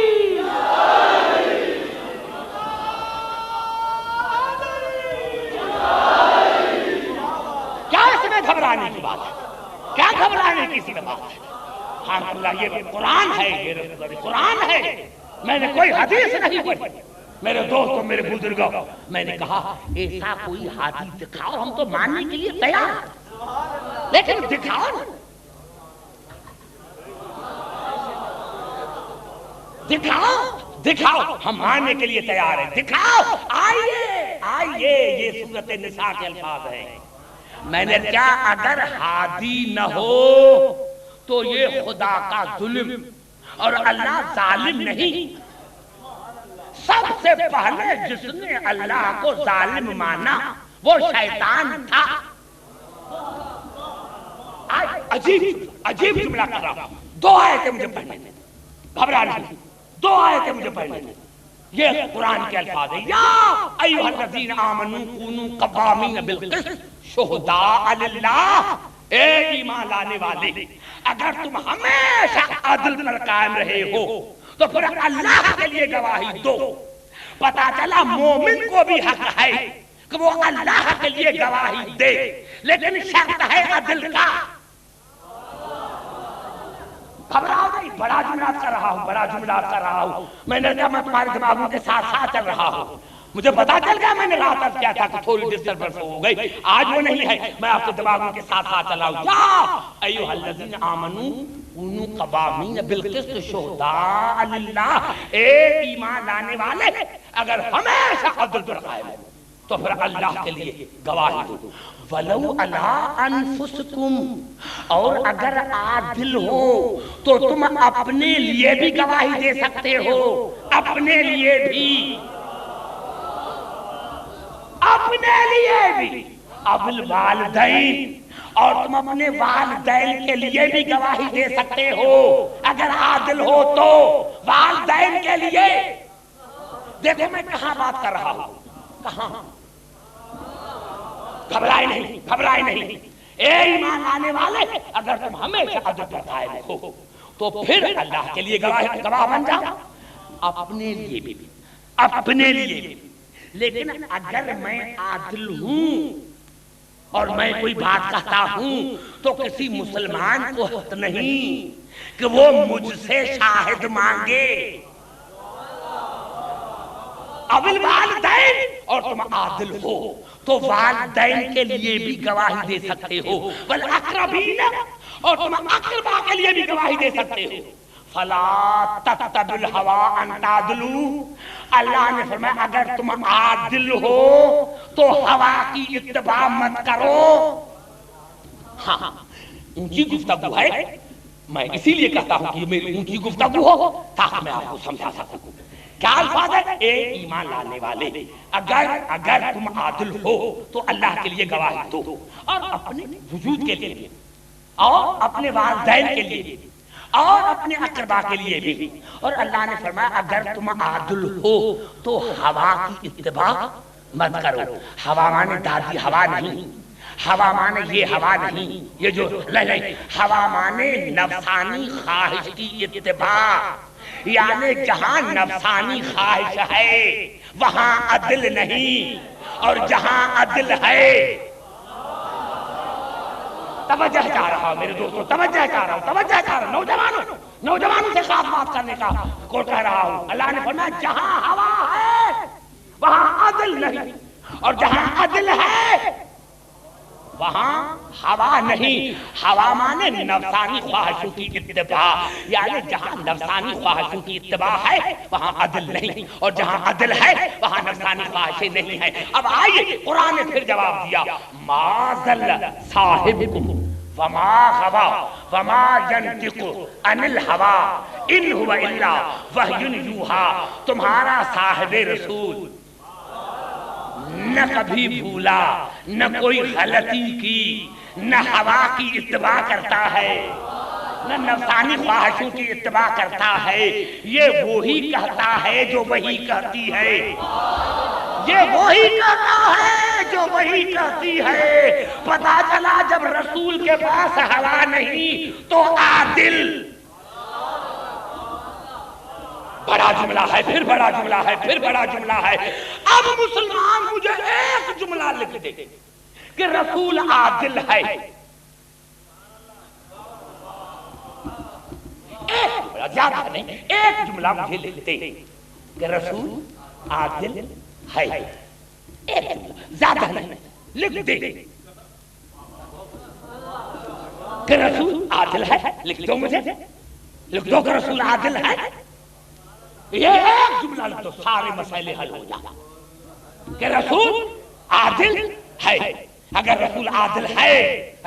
کیا اس میں گھبرانے کی بات ہے؟ کیا گھبرانے کی سی بات ہے؟ ہاں اللہ یہ قرآن ہے، یہ قرآن ہے، میں نے کوئی حدیث نہیں پڑھی۔ میرے دوستوں، میرے بزرگوں، میں نے کہا ایسا کوئی حدیث دکھاؤ، ہم تو ماننے کے لیے تیار ہیں لیکن دکھاؤ نا، دکھاؤ دکھاؤ، ہم ماننے کے لیے تیار ہیں، دکھاؤ، آئیے آئیے۔ یہ سورۃ النساء کے الفاظ ہیں۔ میں نے کیا اگر ہادی نہ ہو تو یہ خدا کا ظلم، اور اللہ ظالم نہیں۔ سب سے پہلے جس نے اللہ کو ظالم مانا وہ شیطان تھا۔ عجیب جملہ کر رہا ہوں، 2 آیتیں مجھے پڑھنے دیں، گھبرانا نہیں، 2 آیتیں مجھے پڑھنے دیں۔ یہ قرآن کے الفاظ ہیں، یا ایھا الذین آمنوا کونوا قوامین بالقسط شہداء للہ۔ اے ایمان لانے والے، اگر تم ہمیشہ عدل پر قائم رہے ہو تو پھر اللہ کے لیے گواہی دو۔ پتا چلا مومن کو بھی حق ہے کہ وہ اللہ کے لیے گواہی دے، لیکن شرط ہے عدل کا۔ گھبراؤ نہیں، بڑا جملات کر رہا ہوں، بڑا جملات کر رہا ہوں۔ میں نے کہا میں تمہارے دماغوں کے ساتھ ساتھ چل رہا ہوں۔ مجھے پتا چل گیا، میں نے رات عرض کیا تھا کہ تھوڑی ڈسٹربنس ہو گئی، آج وہ نہیں ہے، میں آپ کے دماغوں کے ساتھ ساتھ چل رہا ہوں۔ یا ایھا الذین آمنوا کونوا قوامین بالقسط شہداء للہ۔ اے ایمان لانے والے، اگر ہمیشہ عدل پر قائم ہو تو پھر اللہ کے لیے گواہی دو۔ وَلَوْ عَلَىٰ أَنفُسِكُمْ، اور اگر عادل ہو تو تم اپنے لیے بھی گواہی دے سکتے ہو، اپنے لیے بھی، اپنے لیے بھی۔ اب الوالدین، اور تم اپنے والدین کے لیے بھی گواہی دے سکتے ہو اگر عادل ہو تو، والدین کے لیے۔ دیکھو میں کہاں بات کر رہا ہوں، کہاں؟ گھبرائے نہیں، گھبرائے نہیں۔ اے ایمان لانے والے، اگر تم ہمیشہ عدل پر قائم ہو تو پھر اللہ کے لیے گواہ بن جاؤ، اپنے لیے بھی، اپنے لیے بھی۔ لیکن اگر میں عادل ہوں اور میں کوئی بات کہتا ہوں تو کسی مسلمان کو حق نہیں کہ وہ مجھ سے شاہد مانگے۔ اب الوالدین، اور تم عادل ہو تو والدین کے لیے بھی گواہی دے سکتے ہو، والاقربین، اور تم اقربا کے لیے بھی گواہی دے سکتے ہو۔ فلا تتبعوا الہوى ان تعدلوا، اللہ نے فرمایا اگر تم عادل ہو تو ہوا کی اتباع مت کرو۔ ہاں اونچی گفتگو ہے، میں اسی لیے کہتا ہوں کہ یہ میری اونچی گفتگو ہو تاکہ میں آپ کو سمجھا سکوں۔ کیا الفاظ ہے؟ اے ایمان لانے والے، اگر تم عادل ہو تو اللہ کے لیے گواہی دو، اور اپنے وجود کے لیے، اور اپنے والدین کے لیے، اور اپنے اقربا کے لیے بھی۔ اور اللہ نے فرمایا اگر تم عادل ہو تو ہوا کی اتباع مت کرو۔ ہوا مانے دادی ہوا نہیں، ہوا مانے یہ ہوا نہیں، یہ جو نہیں، ہوا مانے نفسانی خواہش کی اتباع، یعنی جہاں نفسانی خواہش ہے وہاں عدل نہیں، اور جہاں عدل ہے، توجہ چاہ رہا ہوں میرے دوستوں، توجہ چاہ رہا ہوں، توجہ چاہ رہا ہوں، نوجوانوں سے خاص بات کرنے کا کو کہہ رہا ہوں۔ اللہ نے فرمایا جہاں ہوا ہے وہاں عدل نہیں، اور جہاں عدل ہے وہاں ہوا نہیں، ہوا مانے نفسانی خواہشوں کی اتباع، یعنی جہاں نفسانی خواہشوں کی اتباع ہے وہاں عدل نہیں، اور جہاں عدل ہے وہاں نفسانی خواہشیں نہیں ہیں۔ اب آئیے قرآن نے پھر جواب دیا، ما ضل صاحبکم وما غوا وما ینطق عن الہوی ان هو الا وحی یوحی، تمہارا صاحب رسول نہ کبھی بھولا، نہ کوئی غلطی کی، نہ ہوا کی اتباع کرتا ہے، نہ نفسانی خواہشوں کی اتباع کرتا ہے، یہ وہی کہتا ہے جو وہی کہتی ہے، یہ وہی کہتا ہے جو وہی کہتی ہے۔ پتا چلا جب رسول کے پاس ہوا نہیں تو عادل، بڑا جملہ ہے، پھر بڑا جملہ ہے، پھر بڑا جملہ ہے۔ اب مسلمان مجھے ایک جملہ لکھ دے کہ رسول عادل ہے، ایک زیادہ نہیں، ایک جملہ مجھے لکھ دے کہ رسول عادل ہے، ایک جملہ زیادہ نہیں لکھ دے کہ رسول عادل ہے، لکھ دو مجھے، لکھ دو کہ رسول عادل ہے، یہ ایک جملہ لکھ دو سارے مسئلے حل ہو جائیں کہ رسول عادل ہے۔ اگر رسول عادل ہے،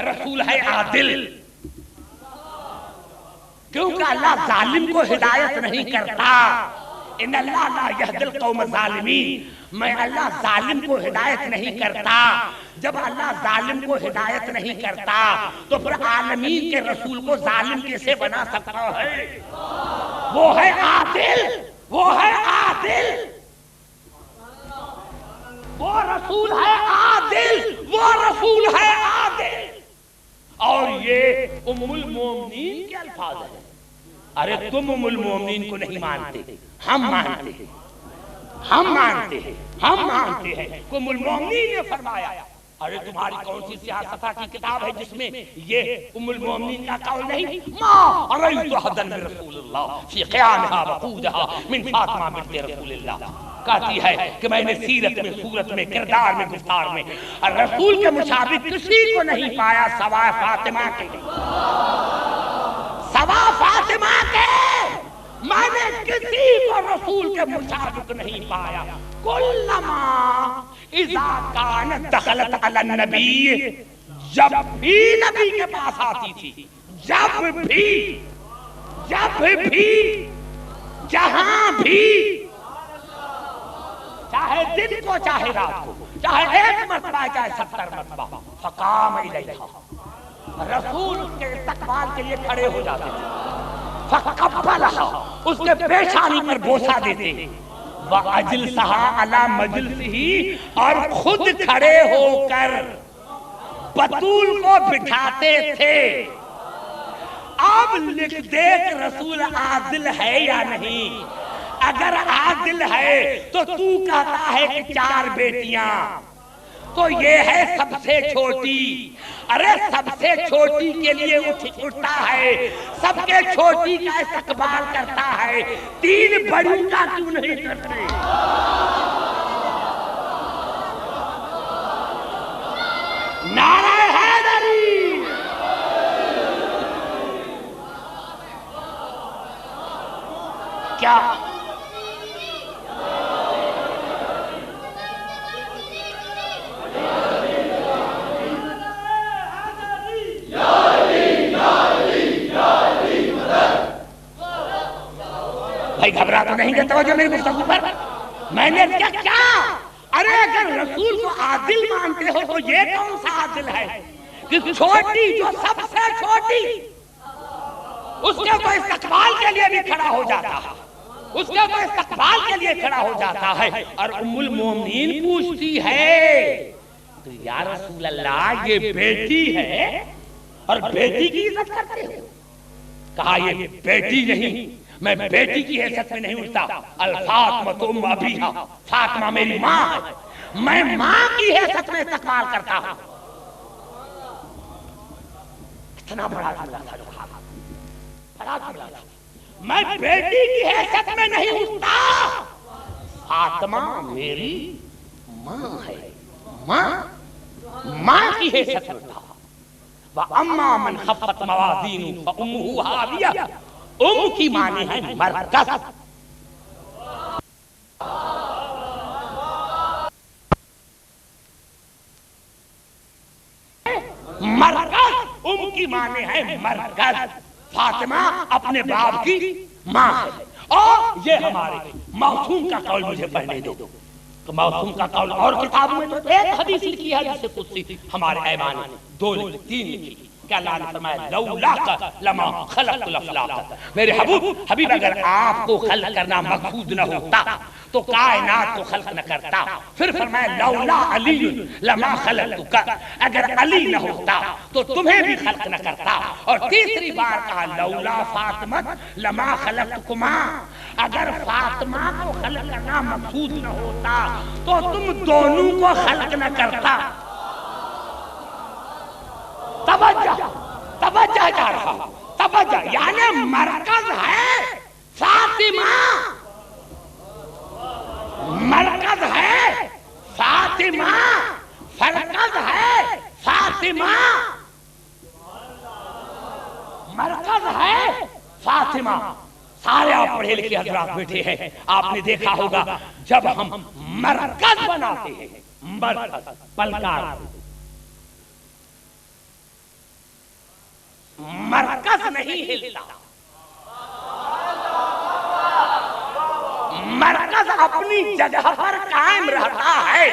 رسول ہے عادل، کیونکہ اللہ ظالم کو ہدایت نہیں کرتا، ان اللہ لا یہدی القوم الظالمین، میں اللہ ظالم کو ہدایت نہیں کرتا۔ جب اللہ ظالم کو ہدایت نہیں کرتا تو پھر عالمین کے رسول کو ظالم کیسے بنا سکتا ہے؟ وہ ہے عادل، وہ ہے عادل، وہ رسول ہے عادل، وہ رسول ہے عادل۔ اور یہ ام المومنین کے الفاظ ہیں۔ ارے تم ام المومنین کو نہیں مانتے، ہم مانتے ہیں، ہم مانتے ہیں، ہم مانتے ہیں۔ ام المومنین نے فرمایا، ارے تمہاری کون سی سیاستہ کی کتاب ہے جس میں یہ ام المومنین کا قول نہیں؟ ما رأیت احدا من رسول اللہ فی قیامہا وقودہا من فاطمہ بنت رسول اللہ، کہتی ہے کہ میں نے سیرت میں، صورت میں، کردار میں، گفتار میں رسول کے مشابہ کسی کو نہیں پایا سوائے فاطمہ کے، سوا فاطمہ کے، میں نے کسی کو رسول کے مشابہ نہیں پایا۔ کلما اذا کانت دخلت علی النبی، جب بھی نبی کے پاس آتی تھی، جب بھی جہاں بھی، چاہے دن کو چاہے رات کو، چاہے 1 مرتبہ چاہے 70 مرتبہ، فقام الیہا، رسول اس کے استقبال کے لیے کھڑے ہو جاتے تھے، فقبلہا، اس کے پیشانی پر بوسہ دیتے، وَأَجْلِسَهَا عَلَى مَجْلِسِهِ، اور خود کھڑے ہو کر بطول کو بٹھاتے تھے۔ اب لکھ دے کہ رسول عادل ہے یا نہیں؟ اگر عادل ہے تو کہتا ہے کہ 4 بیٹیاں، تو یہ ہے سب سے چھوٹی۔ ارے سب سے چھوٹی کے لیے اٹھتا ہے، سب کے چھوٹی کا استقبال کرتا ہے، 3 بڑی کا کیوں نہیں کرتے؟ نعرہ حیدری، کیا بھائی گھبرا تو نہیں دیتا ہو جو میری گفتگو پر؟ میں نے کیا؟ ارے اگر رسول کو عادل مانتے ہو تو یہ کون سا عادل ہے کہ چھوٹی، جو سب سے چھوٹی، اس کے تو استقبال کے لیے بھی کھڑا ہو جاتا ہے، اس کے تو استقبال کے لیے کھڑا ہو جاتا ہے۔ اور ام المومنین پوچھتی ہے تو یا رسول اللہ یہ بیٹی ہے اور بیٹی کی عزت کرتے ہو؟ کہا یہ بیٹی نہیں، میں بیٹی کی حیثیت میں نہیں اٹھتا، الفاطمہ ام ابیہا، فاطمہ میری ماں ہے، میں ماں کی حیثیت میں استقبال کرتا ہوں۔ اتنا بڑا جملہ تھا جو کہا، بڑا جملہ تھا، میں بیٹی کی حیثیت میں نہیں اٹھتا، فاطمہ میری ماں ہے، ماں ماں کی حیثیت میں تھا. وَأَمَّا مَنْ خَفَّتْ مَوَازِينُهُ فَأُمُّهُ هَاوِيَةٌ، کی معنی ہے مرکز. مرکز کی معنی ہے مرکز. فاطمہ اپنے باپ کی ماں ہے. اور یہ ہمارے موسوم کا قول مجھے پڑھنے دو. تو موسوم کا قول اور کتابوں میں تو ایک حدیث لکھی ہے جس سے قدسی ہمارے ایمان نے 2 3 لکھی کہ اللہ نے فرمایا لولاک لما خلقت الافلاک. میرے حبیب اگر آپ کو خلق کرنا مقصود نہ ہوتا تو کائنات کو خلق نہ کرتا. پھر فرمایا لولا علی لما خلقتک، اگر علی نہ ہوتا تو تمہیں بھی خلق نہ کرتا. اور تیسری بار کہا لولا فاطمہ لما خلقتکما، اگر فاطمہ کو خلق کرنا مقصود نہ ہوتا تو تم دونوں کو خلق نہ کرتا. توجہ جا رہا، توجہ یعنی مرکز ہے فاطمہ، مرکز ہے فاطمہ، مرکز ہے فاطمہ، مرکز ہے فاطمہ. سارے آپ پڑھے لکھے حضرات بیٹھے ہیں، آپ نے دیکھا ہوگا جب ہم مرکز بناتے ہیں، مرکز پلکار، مرکز نہیں ہلتا، مرکز اپنی جگہ پر قائم رہتا ہے.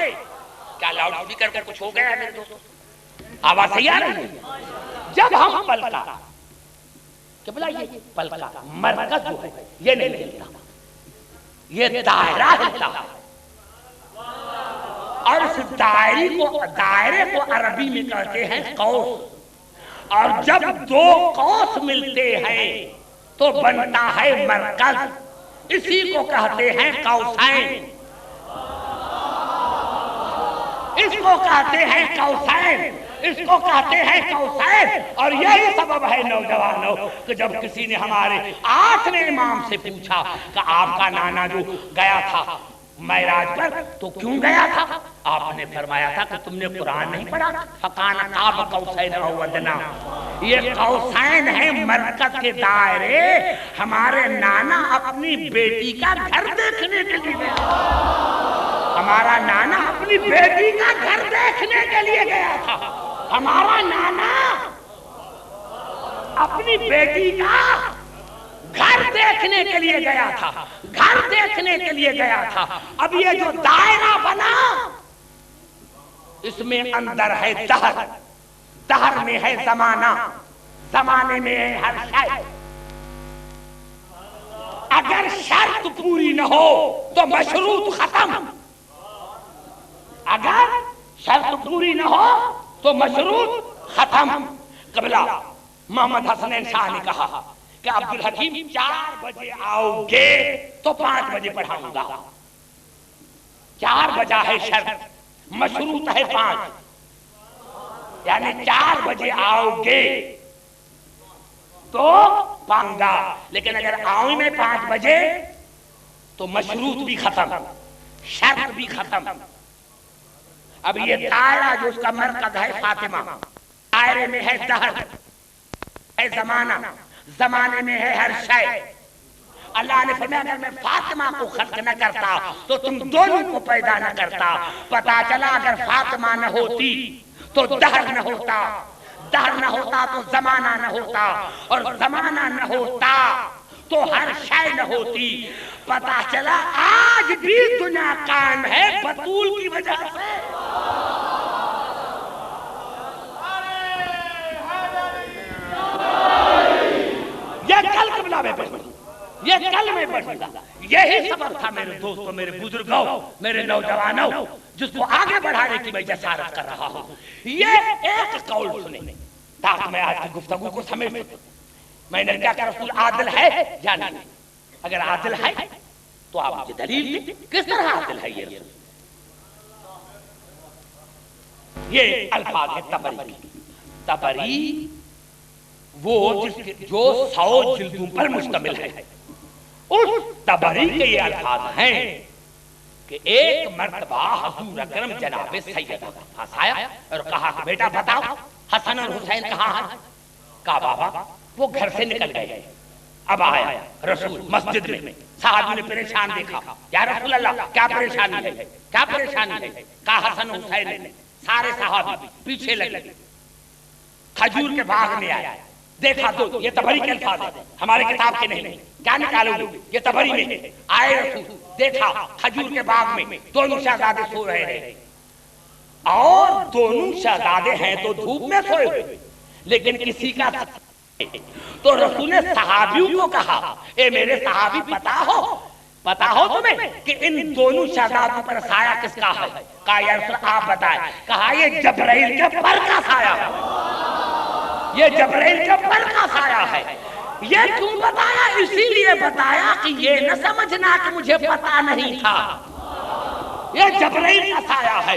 کیا لاؤڈ اسپیکر پر کچھ ہو گیا ہے میرے دوستوں؟ آواز صحیح آ رہی ہے؟ جب ہم پلکا کہ بلا یہ پلکا مرکز جو ہے یہ نہیں ہلتا، یہ دائرہ ہلتا. اور اس دائرے کو عربی میں کہتے ہیں قوس. اور جب 2 قوس ملتے ہیں تو بنتا ہے مرکز. اسی کو کہتے ہیں قوسین، اس کو کہتے ہیں قوسین، اس کو کہتے ہیں قوسین. اور یہی سبب ہے نوجوانوں کہ جب کسی نے ہمارے 8ویں امام سے پوچھا کہ آپ کا نانا جو گیا تھا معراج پر تو کیوں گیا تھا؟ آپ نے فرمایا تھا کہ تم نے قرآن نہیں پڑھا، فَقَانَ قَابَ قَوْسَيْنِ أَوْ أَدْنَىٰ. یہ قوسین ہیں مرکز کے دائرے. ہمارے نانا اپنی بیٹی کا گھر دیکھنے کے لیے گیا، ہمارا نانا اپنی بیٹی کا گھر دیکھنے کے لیے گیا تھا. ہمارا نانا اپنی بیٹی کا گھر دیکھنے کے لیے گیا تھا، گھر دیکھنے کے لیے گیا تھا. اب یہ جو دائرہ بنا اس میں اندر ہے دہر، دہر میں ہے زمانہ، زمانے میں ہے ہر شے. اگر شرط پوری نہ ہو تو مشروط ختم، اگر شرط پوری نہ ہو تو مشروط ختم. قبلہ محمد حسنین شاہ نے کہا کہ عبدالحکیم 4 بجے آؤ گے تو 5 بجے پڑھاؤں گا. 4 بجا ہے شرط، مشروط ہے 5، یعنی 4 بجے آؤ گے تو پاؤں گا. لیکن اگر آؤں میں 5 بجے تو مشروط بھی ختم، شرط بھی ختم. اب یہ دائرہ جو اس کا مرکز ہے فاطمہ، دائرے میں ہے دہر، ہے زمانہ، زمانے میں ہے ہر شے. اللہ نے فرمایا اگر میں فاطمہ کو خلق نہ کرتا تو تم دونوں کو پیدا نہ کرتا. پتا چلا اگر فاطمہ نہ ہوتی تو دہر نہ ہوتا، دہر نہ ہوتا تو زمانہ نہ ہوتا، اور زمانہ نہ ہوتا تو ہر شے نہ ہوتی. پتا چلا آج بھی دنیا قائم ہے بطول کی وجہ سے. یہ کل قبلہ میں پڑھوں، یہ کل میں پڑھوں گا. یہی سبب تھا میرے دوستوں، میرے بزرگوں، میرے نوجوانوں، جس کو آگے بڑھانے کی میں جسارت کر رہا ہوں. یہ ایک قول سنیں تاکہ میں آج کی گفتگو کو سمجھ سکوں. میں نے کہا کہ رسول عادل ہے یا نہیں؟ اگر عادل ہے تو آپ مجھے دلیل دیں کس طرح عادل ہے یہ رسول. یہ الفاظ ہے تبری. تبری وہ جو 100 جلدوں پر مشتمل ہے، اس تبری کے یہ الفاظ ہیں کہ ایک مرتبہ حضور اکرم جناب سیدہ کا پاس آیا اور کہا کہ بیٹا بتاؤ حسن اور حسین کہاں ہیں؟ کہا بابا وہ گھر سے نکل گئے. اب آیا رسول مسجد میں، صحابی نے پریشان دیکھا، یا رسول اللہ کیا پریشانی ہے، کیا پریشانی ہے؟ کہا حسن اور حسین نے. سارے صحابی پیچھے لگے، کھجور کے باغ میں آیا، دیکھا تو یہ تبری کے الفاظ ہیں، ہمارے کتاب کے نہیں، کیا نکالو گے؟ یہ تبری میں آئے رسول، دیکھا کھجور کے باغ میں دونوں شہزادے سو رہے ہیں، اور دونوں شہزادے ہیں تو دھوپ میں سوئے ہوئے، لیکن کسی کا تو رسول نے صحابیوں کو کہا اے میرے صحابی پتا ہو تمہیں کہ ان دونوں شہزادوں پر سایہ کس کا ہے؟ کہا یا رسول آپ بتائیں. کہا یہ جبرائیل کے پر کا سایہ ہے، یہ جبرائیل کے پر کا سایہ ہے. یہ کیوں بتایا؟ اسی لیے بتایا کہ یہ نہ سمجھنا کہ مجھے پتا نہیں تھا، یہ جبرائیل کا سایہ ہے.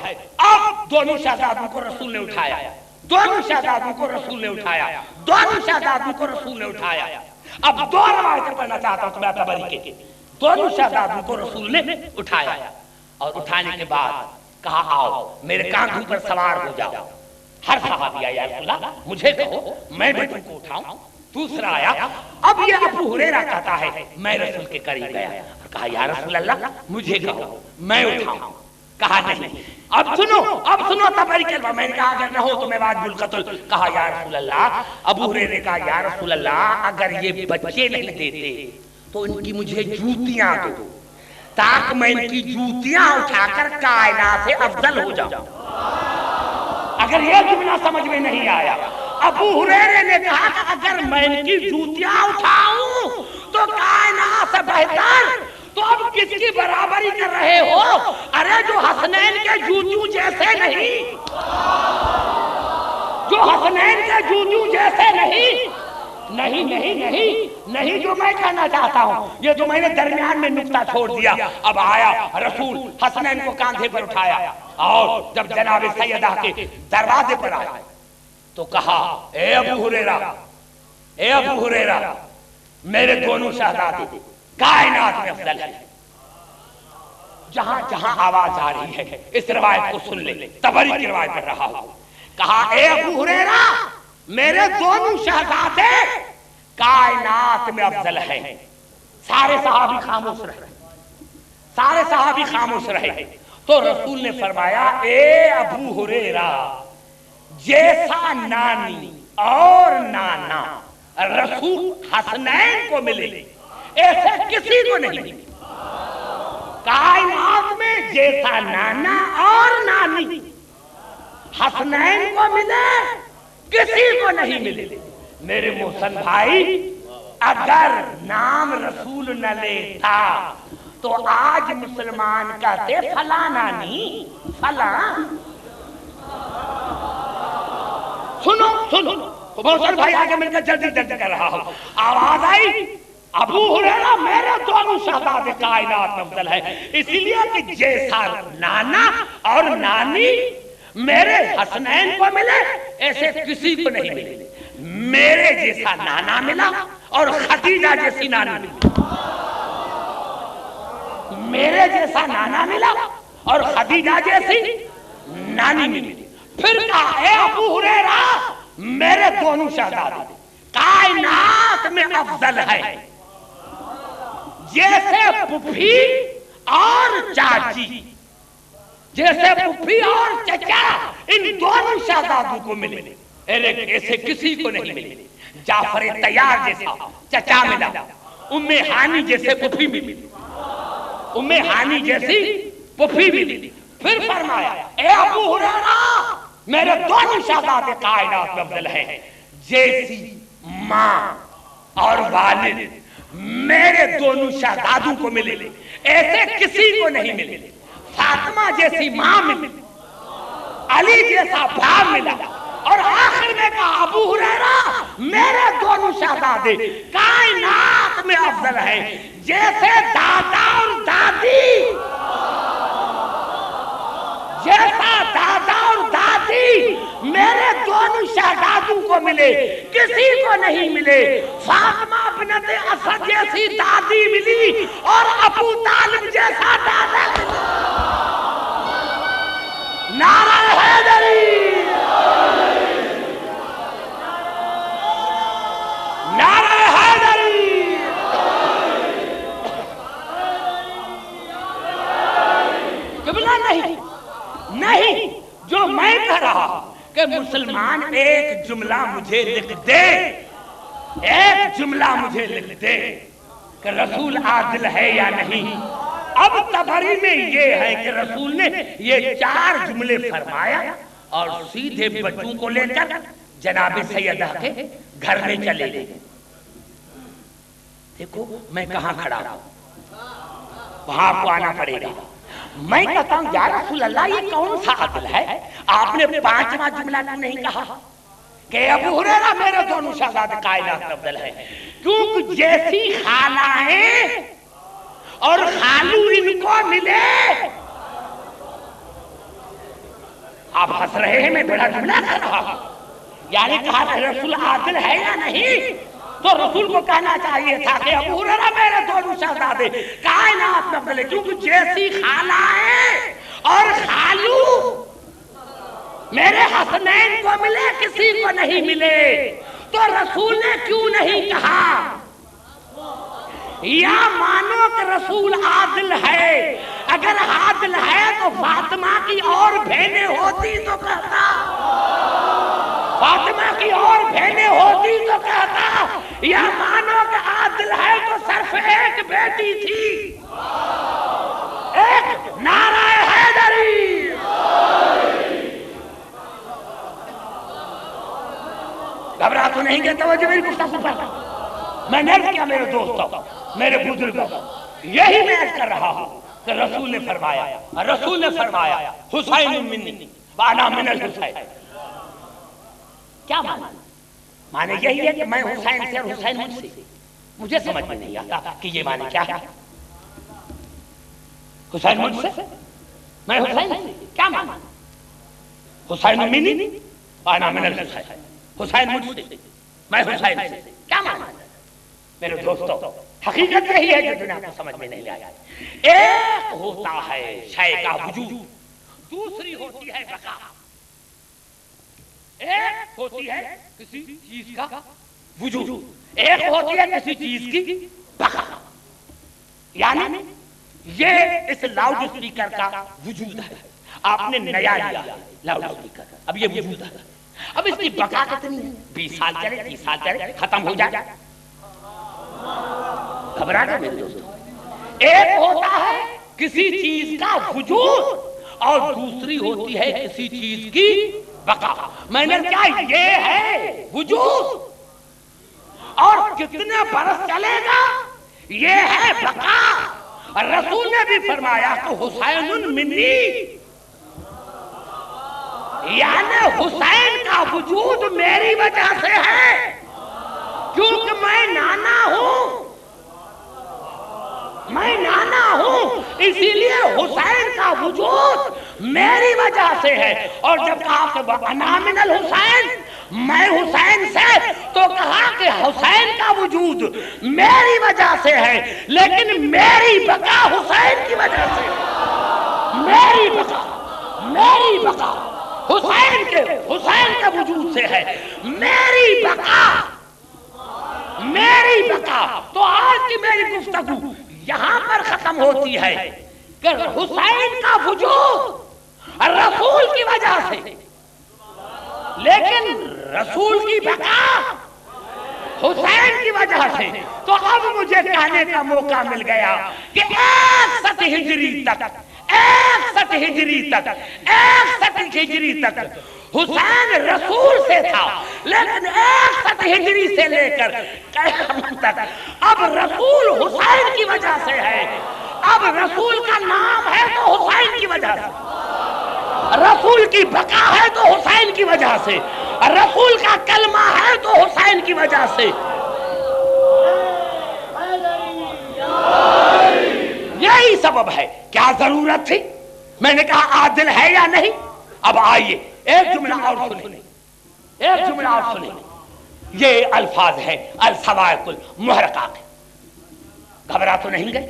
اب دونوں شہزادوں کو رسول نے اٹھایا، دونوں شہزادوں کو رسول نے اٹھایا، دونوں شہزادوں کو رسول نے اٹھایا. اب دو روایتیں پڑھنا چاہتا ہوں تمہیں تبری کے. دونوں شہزادوں کو رسول نے اٹھایا اور اٹھانے کے بعد کہا آؤ میرے کاندھوں پر سوار ہو جاؤ. ہر صحابی آیا یا رسول اللہ مجھے کہو میں بیٹوں کو اٹھاؤں. دوسرا آیا، اب یہ ابو ہریرہ کہتا ہے میں رسول کے قریب گیا اور کہا یا رسول اللہ مجھے کہو میں اٹھاؤں. کہا نہیں. اب سنو تبری کلمہ. میں نے کہا اگر نہ ہو تو میں واجب القتل. کہا یا رسول اللہ. ابو ہریرہ نے کہا یا رسول اللہ اگر یہ بچے نہیں دیتے تو ان کی مجھے جوتیاں دو تاکہ میں ان کی جوتیاں اٹھا کر کائنات سے افضل ہو جاؤں. اگر یہ جملہ سمجھ میں نہیں آیا، ابو ہریرہ نے کہا کہ اگر میں ان کی جوتیاں اٹھاؤں تو کائنات سے بہتر، تو اب کس کی برابری کر رہے ہو؟ ارے جو حسنین کے جوتیوں جیسے نہیں، جو حسنین کے جوتیوں جیسے نہیں جو میں کہنا چاہتا ہوں، یہ جو میں نے درمیان میں نکتہ چھوڑ دیا. اب آیا رسول حسنین کو کاندھے پر اٹھایا اور جب جناب سیدہ کے دروازے پر آیا تو کہا اے ابو ہریرہ میرے دونوں شہزادے کائنات میں افضل ہے. جہاں جہاں آواز آ رہی ہے اس روایت کو سن لے، تبری کی روایت پر رہا ہوں. کہا اے ابو ہریرہ میرے دونوں شہزادے کائنات میں افضل ہیں. سارے صحابی خاموش رہے. تو رسول نے فرمایا اے ابو ہریرہ جیسا نانی اور نانا رسول حسنین کو ملے ایسے کسی کو نہیں ملے. کائنات میں جیسا نانا اور نانی حسنین کو ملے کسی کو نہیں ملے. میرے محسن بھائی اگر نام رسول نہ لیتا تو آج مسلمان کہتے فلاں نانی فلاں. سنو محسن بھائی آگے مل کر جلدی کر رہا ہوں. آواز آئی ابو ہریرہ میرے دونوں شہزادے کائنات میں افضل ہے، اسی لیے کہ جیسا نانا اور نانی میرے حسنین کو ملے ایسے کسی کو نہیں ملے. میرے جیسا نانا ملا اور خدیجہ جیسی نانی ملی. میرے جیسا نانا ملا اور خدیجہ جیسی نانی ملی. پھر کہا اے ابو ہریرہ میرے دونوں شہزادے کائنات میں افضل ہے جیسے پھوپھی اور چاچی، جیسے پھوپھی اور چچا ان دونوں شہزادوں کو ملے ایسے کسی کو نہیں ملے. جعفر طیار جیسا چچا ملا، ام ہانی جیسے پھوپھی ملی، ام ہانی جیسی پھوپھی ملی. پھر فرمایا اے ابو ہریرہ میرے دونوں شہزادے کائنات میں افضل ہیں جیسی ماں اور والد میرے دونوں شہزادوں کو ملے ایسے کسی کو نہیں ملے. فاطمہ جیسی ماں ملی، علی جیسا بھائی ملا، اور آخر میں کہا ابو ہریرہ میرے دونوں شہزادے کائنات میں افضل ہیں جیسے دادا اور دادی، جیسا دادا اور دادی میرے دونوں شہزادوں کو ملے کسی کو نہیں ملے. فاطمہ بنت اسد جیسی دادی ملی اور ابو طالب جیسا دادا ملا. مسلمان ایک جملہ مجھے لکھ دے، ایک جملہ مجھے لکھ دے کہ رسول عادل ہے یا نہیں۔ اب تبری میں یہ ہے کہ رسول نے یہ 4 جملے فرمایا اور سیدھے بچوں کو لے کر جناب سیدہ کے گھر میں چلے گئے۔ دیکھو میں کہاں کھڑا ہوں، وہاں آپ کو آنا پڑے گا۔ میں کہتا ہوں یا رسول اللہ یہ کون سا عدل ہے؟ آپ نے 5واں جملہ نہیں کہا کہ ابو ہریرہ میرے دونوں شہزادے کائنات میں افضل ہے، کیونکہ جیسی خالائیں اور خالو ان کو ملے۔ آپ ہنس رہے ہیں، میں بڑا جملہ کر رہا ہوں، یعنی کہا کہ رسول عادل ہے یا نہیں، تو رسول کو کہنا چاہیے تھا کہ ابو ہریرہ میرے دونوں شہزادے کائنات میں افضل ہے، کیونکہ جیسی خالائیں اور خالو میرے حسنین کو ملے کسی کو نہیں ملے۔ تو رسول نے کیوں نہیں کہا یا مانو کہ رسول عادل ہے؟ اگر عادل ہے تو فاطمہ کی اور بہنیں ہوتی تو کہتا، فاطمہ کی اور بہنیں ہوتی تو کہتا، یا مانو کہ عادل ہے تو صرف ایک بیٹی تھی، ایک نعرہ حیدری۔ گھبرا تو نہیں گئے؟ توجہ میری گفتگو پر۔ میں نے عرض کیا میرے دوستوں، میرے بزرگوں، یہی میں عرض کر رہا ہوں کہ رسول نے فرمایا حسین منی وانا من الحسین۔ کیا معنی یہی ہے کہ میں حسین سے اور حسین مجھ سے؟ مجھے سمجھ میں نہیں آتا کہ یہ معنی کیا ہے۔ حسین مجھ سے، میں حسین سے، کیا معنی؟ حسین منی وانا من الحسین، حسین مجھ سے، میں حسین سے، کیا معنی؟ میرے دوستو حقیقت یہی ہے جو دنیا کو سمجھ میں نہیں آیا۔ ایک ہوتا ہے شے کا وجود، دوسری ہوتی ہے بقا۔ ایک ہوتی ہے کسی چیز کا وجود، ایک ہوتی ہے کسی چیز کی بقا۔ یعنی یہ اس لاؤڈ اسپیکر کا وجود ہے، آپ نے نیا لیا لاؤڈ اسپیکر، اب یہ وجود ہے، اب اس کی بقا کتنی ہے؟ 20 سال چلے، 30 سال چلے، ختم ہو جائے۔ گھبرا گئے میرے دوستو؟ ایک ہوتا ہے کسی چیز کا وجود اور دوسری ہوتی ہے کسی چیز کی بقا۔ میں نے کیا یہ ہے وجود اور کتنے برس چلے گا، یہ ہے بقا۔ رسول نے بھی فرمایا کہ حسین منی، یعنی حسین کا وجود میری وجہ سے ہے، کیونکہ میں نانا ہوں، میں نانا ہوں، اسی لیے حسین کا وجود میری وجہ سے ہے۔ اور جب کہا کہ انا من الحسین، میں حسین سے، تو کہا کہ حسین کا وجود میری وجہ سے ہے، لیکن میری بقا حسین کی وجہ سے، میری بقا حسین کے وجود سے ہے، میری بقا۔ تو آج کی میری گفتگو یہاں پر ختم ہوتی ہے کہ حسین کا وجود رسول کی وجہ سے، لیکن رسول کی بقا حسین کی وجہ سے۔ تو اب مجھے کہنے کا موقع مل گیا کہ 61 ہجری تک حسین رسول سے تھا، لیکن 61 ہجری سے لے کر قیامت تک اب رسول حسین کی وجہ سے ہے۔ اب رسول کا نام ہے تو حسین کی وجہ سے، رسول کی بقا ہے تو حسین کی وجہ سے، رسول کا کلمہ ہے تو حسین کی وجہ سے۔ یہی سبب ہے۔ کیا ضرورت تھی؟ میں نے کہا عادل ہے یا نہیں؟ اب آئیے ایک جملہ اور سنیں، یہ الفاظ ہے الصواعق المحرقہ کے۔ گھبرا تو نہیں گئے؟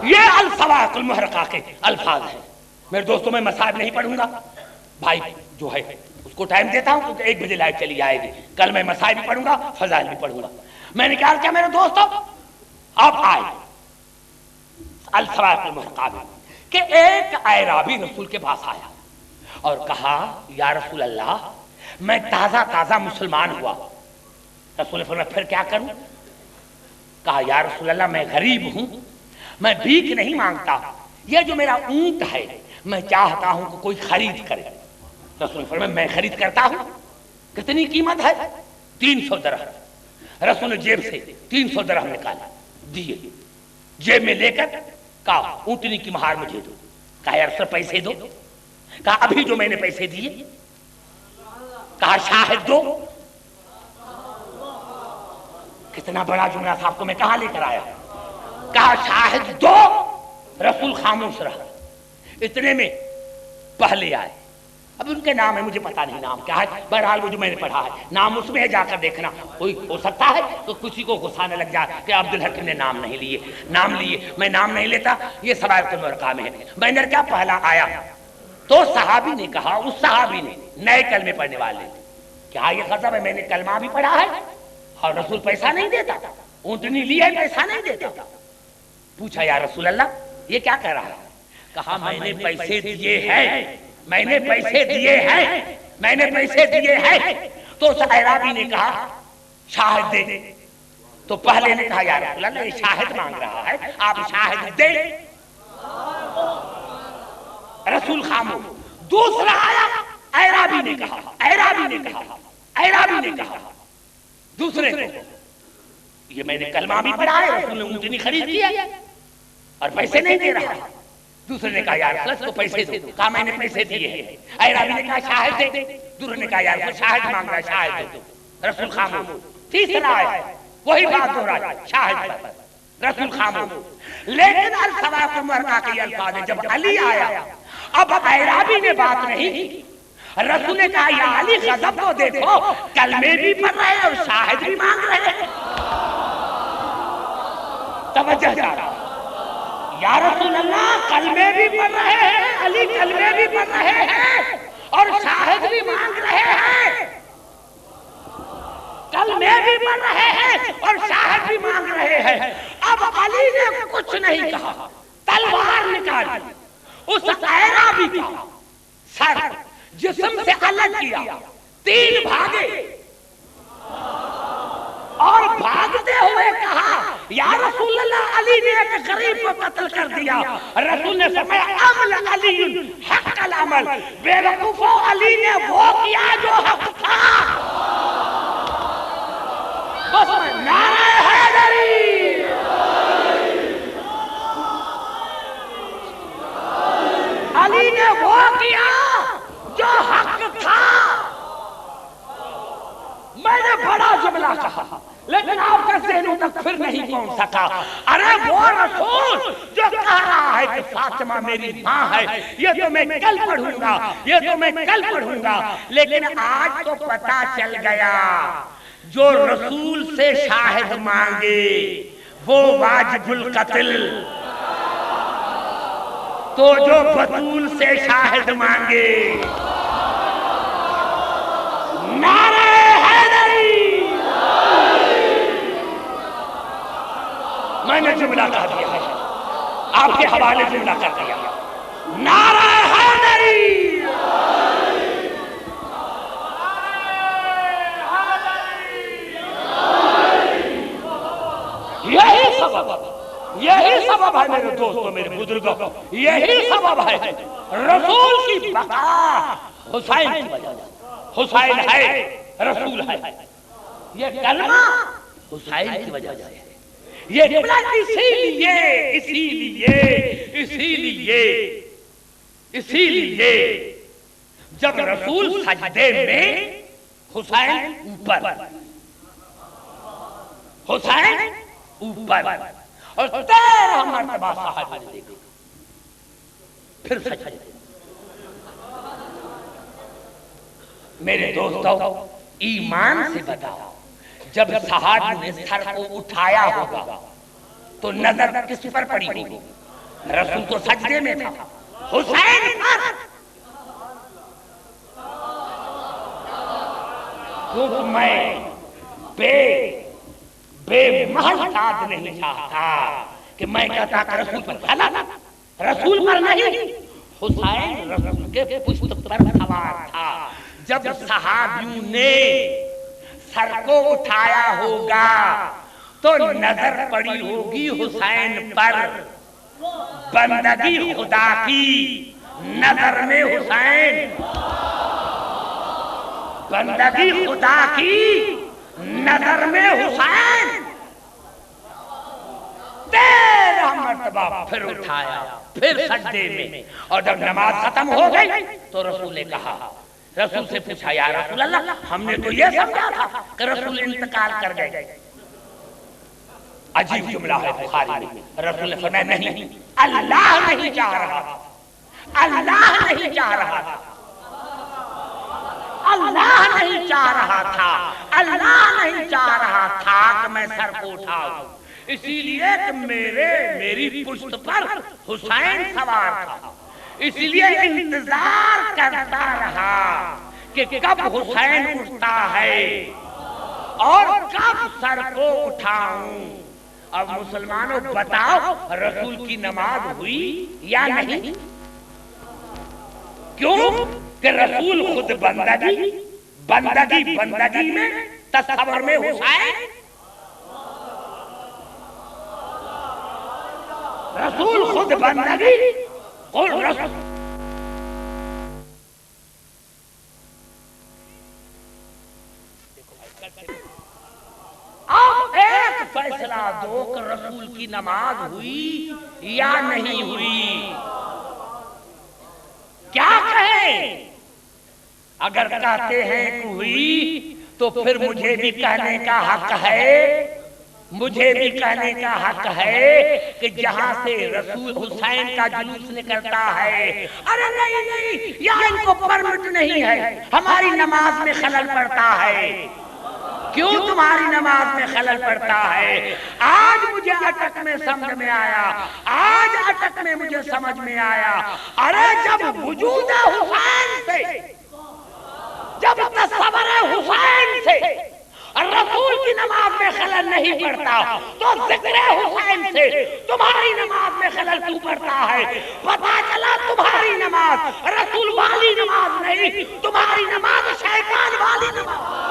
یہ الصواعق المحرقہ کے الفاظ ہیں۔ میرے دوستوں میں مصائب نہیں پڑھوں گا، بھائی جو ہے اس کو ٹائم دیتا ہوں کیونکہ 1 بجے لائٹ چلی جائے گی، کل میں مصائب بھی پڑھوں گا، فضائل بھی پڑھوں گا۔ میں نے کیا میرے دوستوں، اب آئے الصواعق المحرقہ میں کہ ایک اعرابی رسول کے پاس آیا اور کہا یا رسول اللہ میں تازہ تازہ مسلمان ہوا. رسول نے فرمایا پھر کیا کروں؟ کہا یا رسول اللہ میں غریب ہوں, میں بھیک نہیں مانگتا, یہ جو میرا اونٹ ہے میں چاہتا ہوں کہ کوئی خرید کرے. رسول نے فرمایا میں خرید کرتا ہوں. کتنی قیمت ہے؟ 300 درہم. رسول نے جیب سے 300 درہم نکالا, دیے, جیب میں لے کر کہا اونٹنی کی مہار مجھے دو. کہا یا رسول پیسے دو. کہا ابھی جو میں نے پیسے دیے. کہا شاہد دو. کتنا بڑا جملہ تھا, آپ کو میں کہاں لے کر آیا. کہا شاہد دو. رسول خاموش رہا. اتنے میں پہلے آئے, اب ان کے نام ہے مجھے پتا نہیں نام کیا ہے, بہرحال وہ جو میں نے پڑھا ہے نام اس میں ہے, جا کر دیکھنا. کوئی ہو سکتا ہے تو کسی کو غصہ نہ لگ جائے کہ عبدالحکیم نے نام نہیں لیے. نام لیے, میں نام نہیں لیتا, یہ سوائر المرقہ میں ہے. میں نے کیا پہلا آیا تو صحابی نے کہا, اس صحابی نے نئے کلمے پڑھنے والے, کیا یہ غضب ہے, میں نے کلمہ بھی پڑھا ہے اور رسول پیسہ نہیں دیتا, اونٹنی لی ہے پیسہ نہیں دیتا. پوچھا یا رسول اللہ یہ کیا کہہ رہا ہے؟ کہا میں نے پیسے دیے ہیں, میں نے پیسے دیے ہیں, میں نے پیسے دیے ہیں. تو اس اعرابی نے کہا شاہد دے. تو پہلے نے کہا یا رسول اللہ یہ شاہد مانگ رہا ہے, آپ شاہد دے. رسول خاموش. دوسرا آیا, اعرابی نے کہا, اعرابی نے کہا, اعرابی نے کہا دوسرے کو, یہ میں نے کلمہ بھی پڑھا ہے, رسول نے اونٹنی خرید لیا اور پیسے نہیں دے رہا. دوسرے نے کہا یا رسول اللہ کو پیسے دو. کہا میں نے پیسے دیے ہیں. اعرابی نے کہا شاہد دے. دوسرے نے کہا یا رسول شاہد مانگ رہا ہے, شاہد دے. رسول خاموش. تیسرا آیا, وہی بات ہو رہا ہے, شاہد. رسول خاموش. لیکن الثواب المرقہ کے الفاظ ہیں, جب علی آیا اب اعرابی نے بات نہیں کی. رسول نے کہا یا علی غضب کو دیکھو, کلمے بھی پڑھ رہے ہیں اور شاہد بھی مانگ رہے ہیں. توجہ جا, یا رسول اللہ کلمے بھی پڑھ رہے ہیں, علی کلمے بھی پڑھ رہے ہیں اور شاہد بھی مانگ رہے ہیں. کلمے بھی پڑھ رہے ہیں اور شاہد بھی مانگ رہے ہیں. اب علی نے کچھ نہیں کہا, تلوار نکالی, اس اعرابی کا سر جسم سے الگ کیا, 3 بھاگے اور بھاگتے ہوئے کہا یا رسول اللہ علی نے ایک غریب کو قتل کر دیا. رسول نے فرمایا عمل علی حق العمل, بے وقوفو علی نے وہ کیا جو حق تھا. بس نعرہ حیدری, علی نے وہ کیا جو حق تھا. میں نے بڑا جملہ کہا لیکن آپ کے ذہنوں تک پھر نہیں پہنچ سکا. ارے وہ رسول جو کہہ رہا ہے کہ فاطمہ میری ماں ہے, یہ تو میں کل پڑھوں گا, یہ تو میں کل پڑھوں گا. لیکن آج تو پتہ چل گیا جو رسول سے شاہد مانگے وہ واجب القتل, تو جو بطول سے شاہد مانگے. نعرہ حیدری. میں نے جملہ کہہ دیا ہے, آپ کے حوالے جملہ کر دیا. نعرہ حیدری. یہی سبب ہے میرے دوستوں, میرے بزرگوں, یہی سبب ہے رسول کی بقا حسین کی وجہ سے. حسین ہے, رسول ہے, یہ کلمہ حسین کی وجہ سے. یہ اسی لیے جب رسول سجدے میں, حسین اوپر, حسین اوپر, اور 13 مرتبہ صحابہ نے دیکھا, پھر سجدے. میرے دوستو ایمان سے بتاؤ, جب صحابی نے سر کو اٹھایا ہوگا تو نظر کس پر پڑی ہوگی؟ رسول تو سجدے میں تھا, حسین پر. کیونکہ میں بے محتاط نہیں چاہتا کہ میں کہتا کہ رسول پر پھیلا, رسول پر نہیں, حسین رسول کے پشت پر سوار تھا. جب صحابیوں نے سر کو اٹھایا ہوگا تو نظر پڑی ہوگی حسین پر، بندگی خدا کی نظر میں حسین، بندگی خدا کی نظر میں حسین 13 مرتبہ پھر اٹھایا، پھر سجدے میں، اور جب نماز ختم ہو گئی تو رسول نے کہا، رسول سے پوچھا یا رسول اللہ ہم نے تو یہ سمجھا تھا کہ رسول انتقال کر گئے۔ عجیب جملہ ہے بخاری میں، رسول نے فرمایا نہیں، اللہ نہیں چاہ رہا تھا، اللہ نہیں چاہ رہا تھا، اللہ نہیں چاہ رہا تھا، اللہ نہیں چاہ رہا تھا کہ میں سر کو اٹھاؤں، اسی لیے کہ میری پشت پر حسین سوار تھا، اسی لیے انتظار کرتا رہا کہ کب حسین اٹھتا ہے اور کب سر کو اٹھاؤں۔ اب مسلمانوں بتاؤ رسول کی نماز ہوئی یا نہیں؟ کیوں کہ رسول خود بندگی میں تصور میں حسین، رسول خود بندگی اور رسول آپ ایک فیصلہ دو کہ رسول کی نماز ہوئی یا نہیں ہوئی، کیا کہیں؟ اگر کہتے ہیں کہ ہوئی تو پھر مجھے بھی کہنے کا حق ہے، مجھے بھی کہنے کا حق ہے کہ جہاں سے رسول حسین کا جلوس نکلتا ہے، ارے نہیں یہاں ان کو پرمٹ نہیں ہے، ہماری نماز میں خلل پڑتا ہے۔ کیوں تمہاری نماز میں خلل پڑتا ہے؟ آج مجھے اٹک میں سمجھ میں آیا، آج اٹک میں مجھے سمجھ میں آیا، ارے جب وجود حسین سے، جب تصور حسین سے رسول کی نماز میں خلل نہیں پڑتا تو ذکر حسین سے تمہاری نماز میں خلل کیوں پڑتا ہے؟ پتا چلا تمہاری نماز رسول والی نماز نہیں، تمہاری نماز شیطان والی نماز۔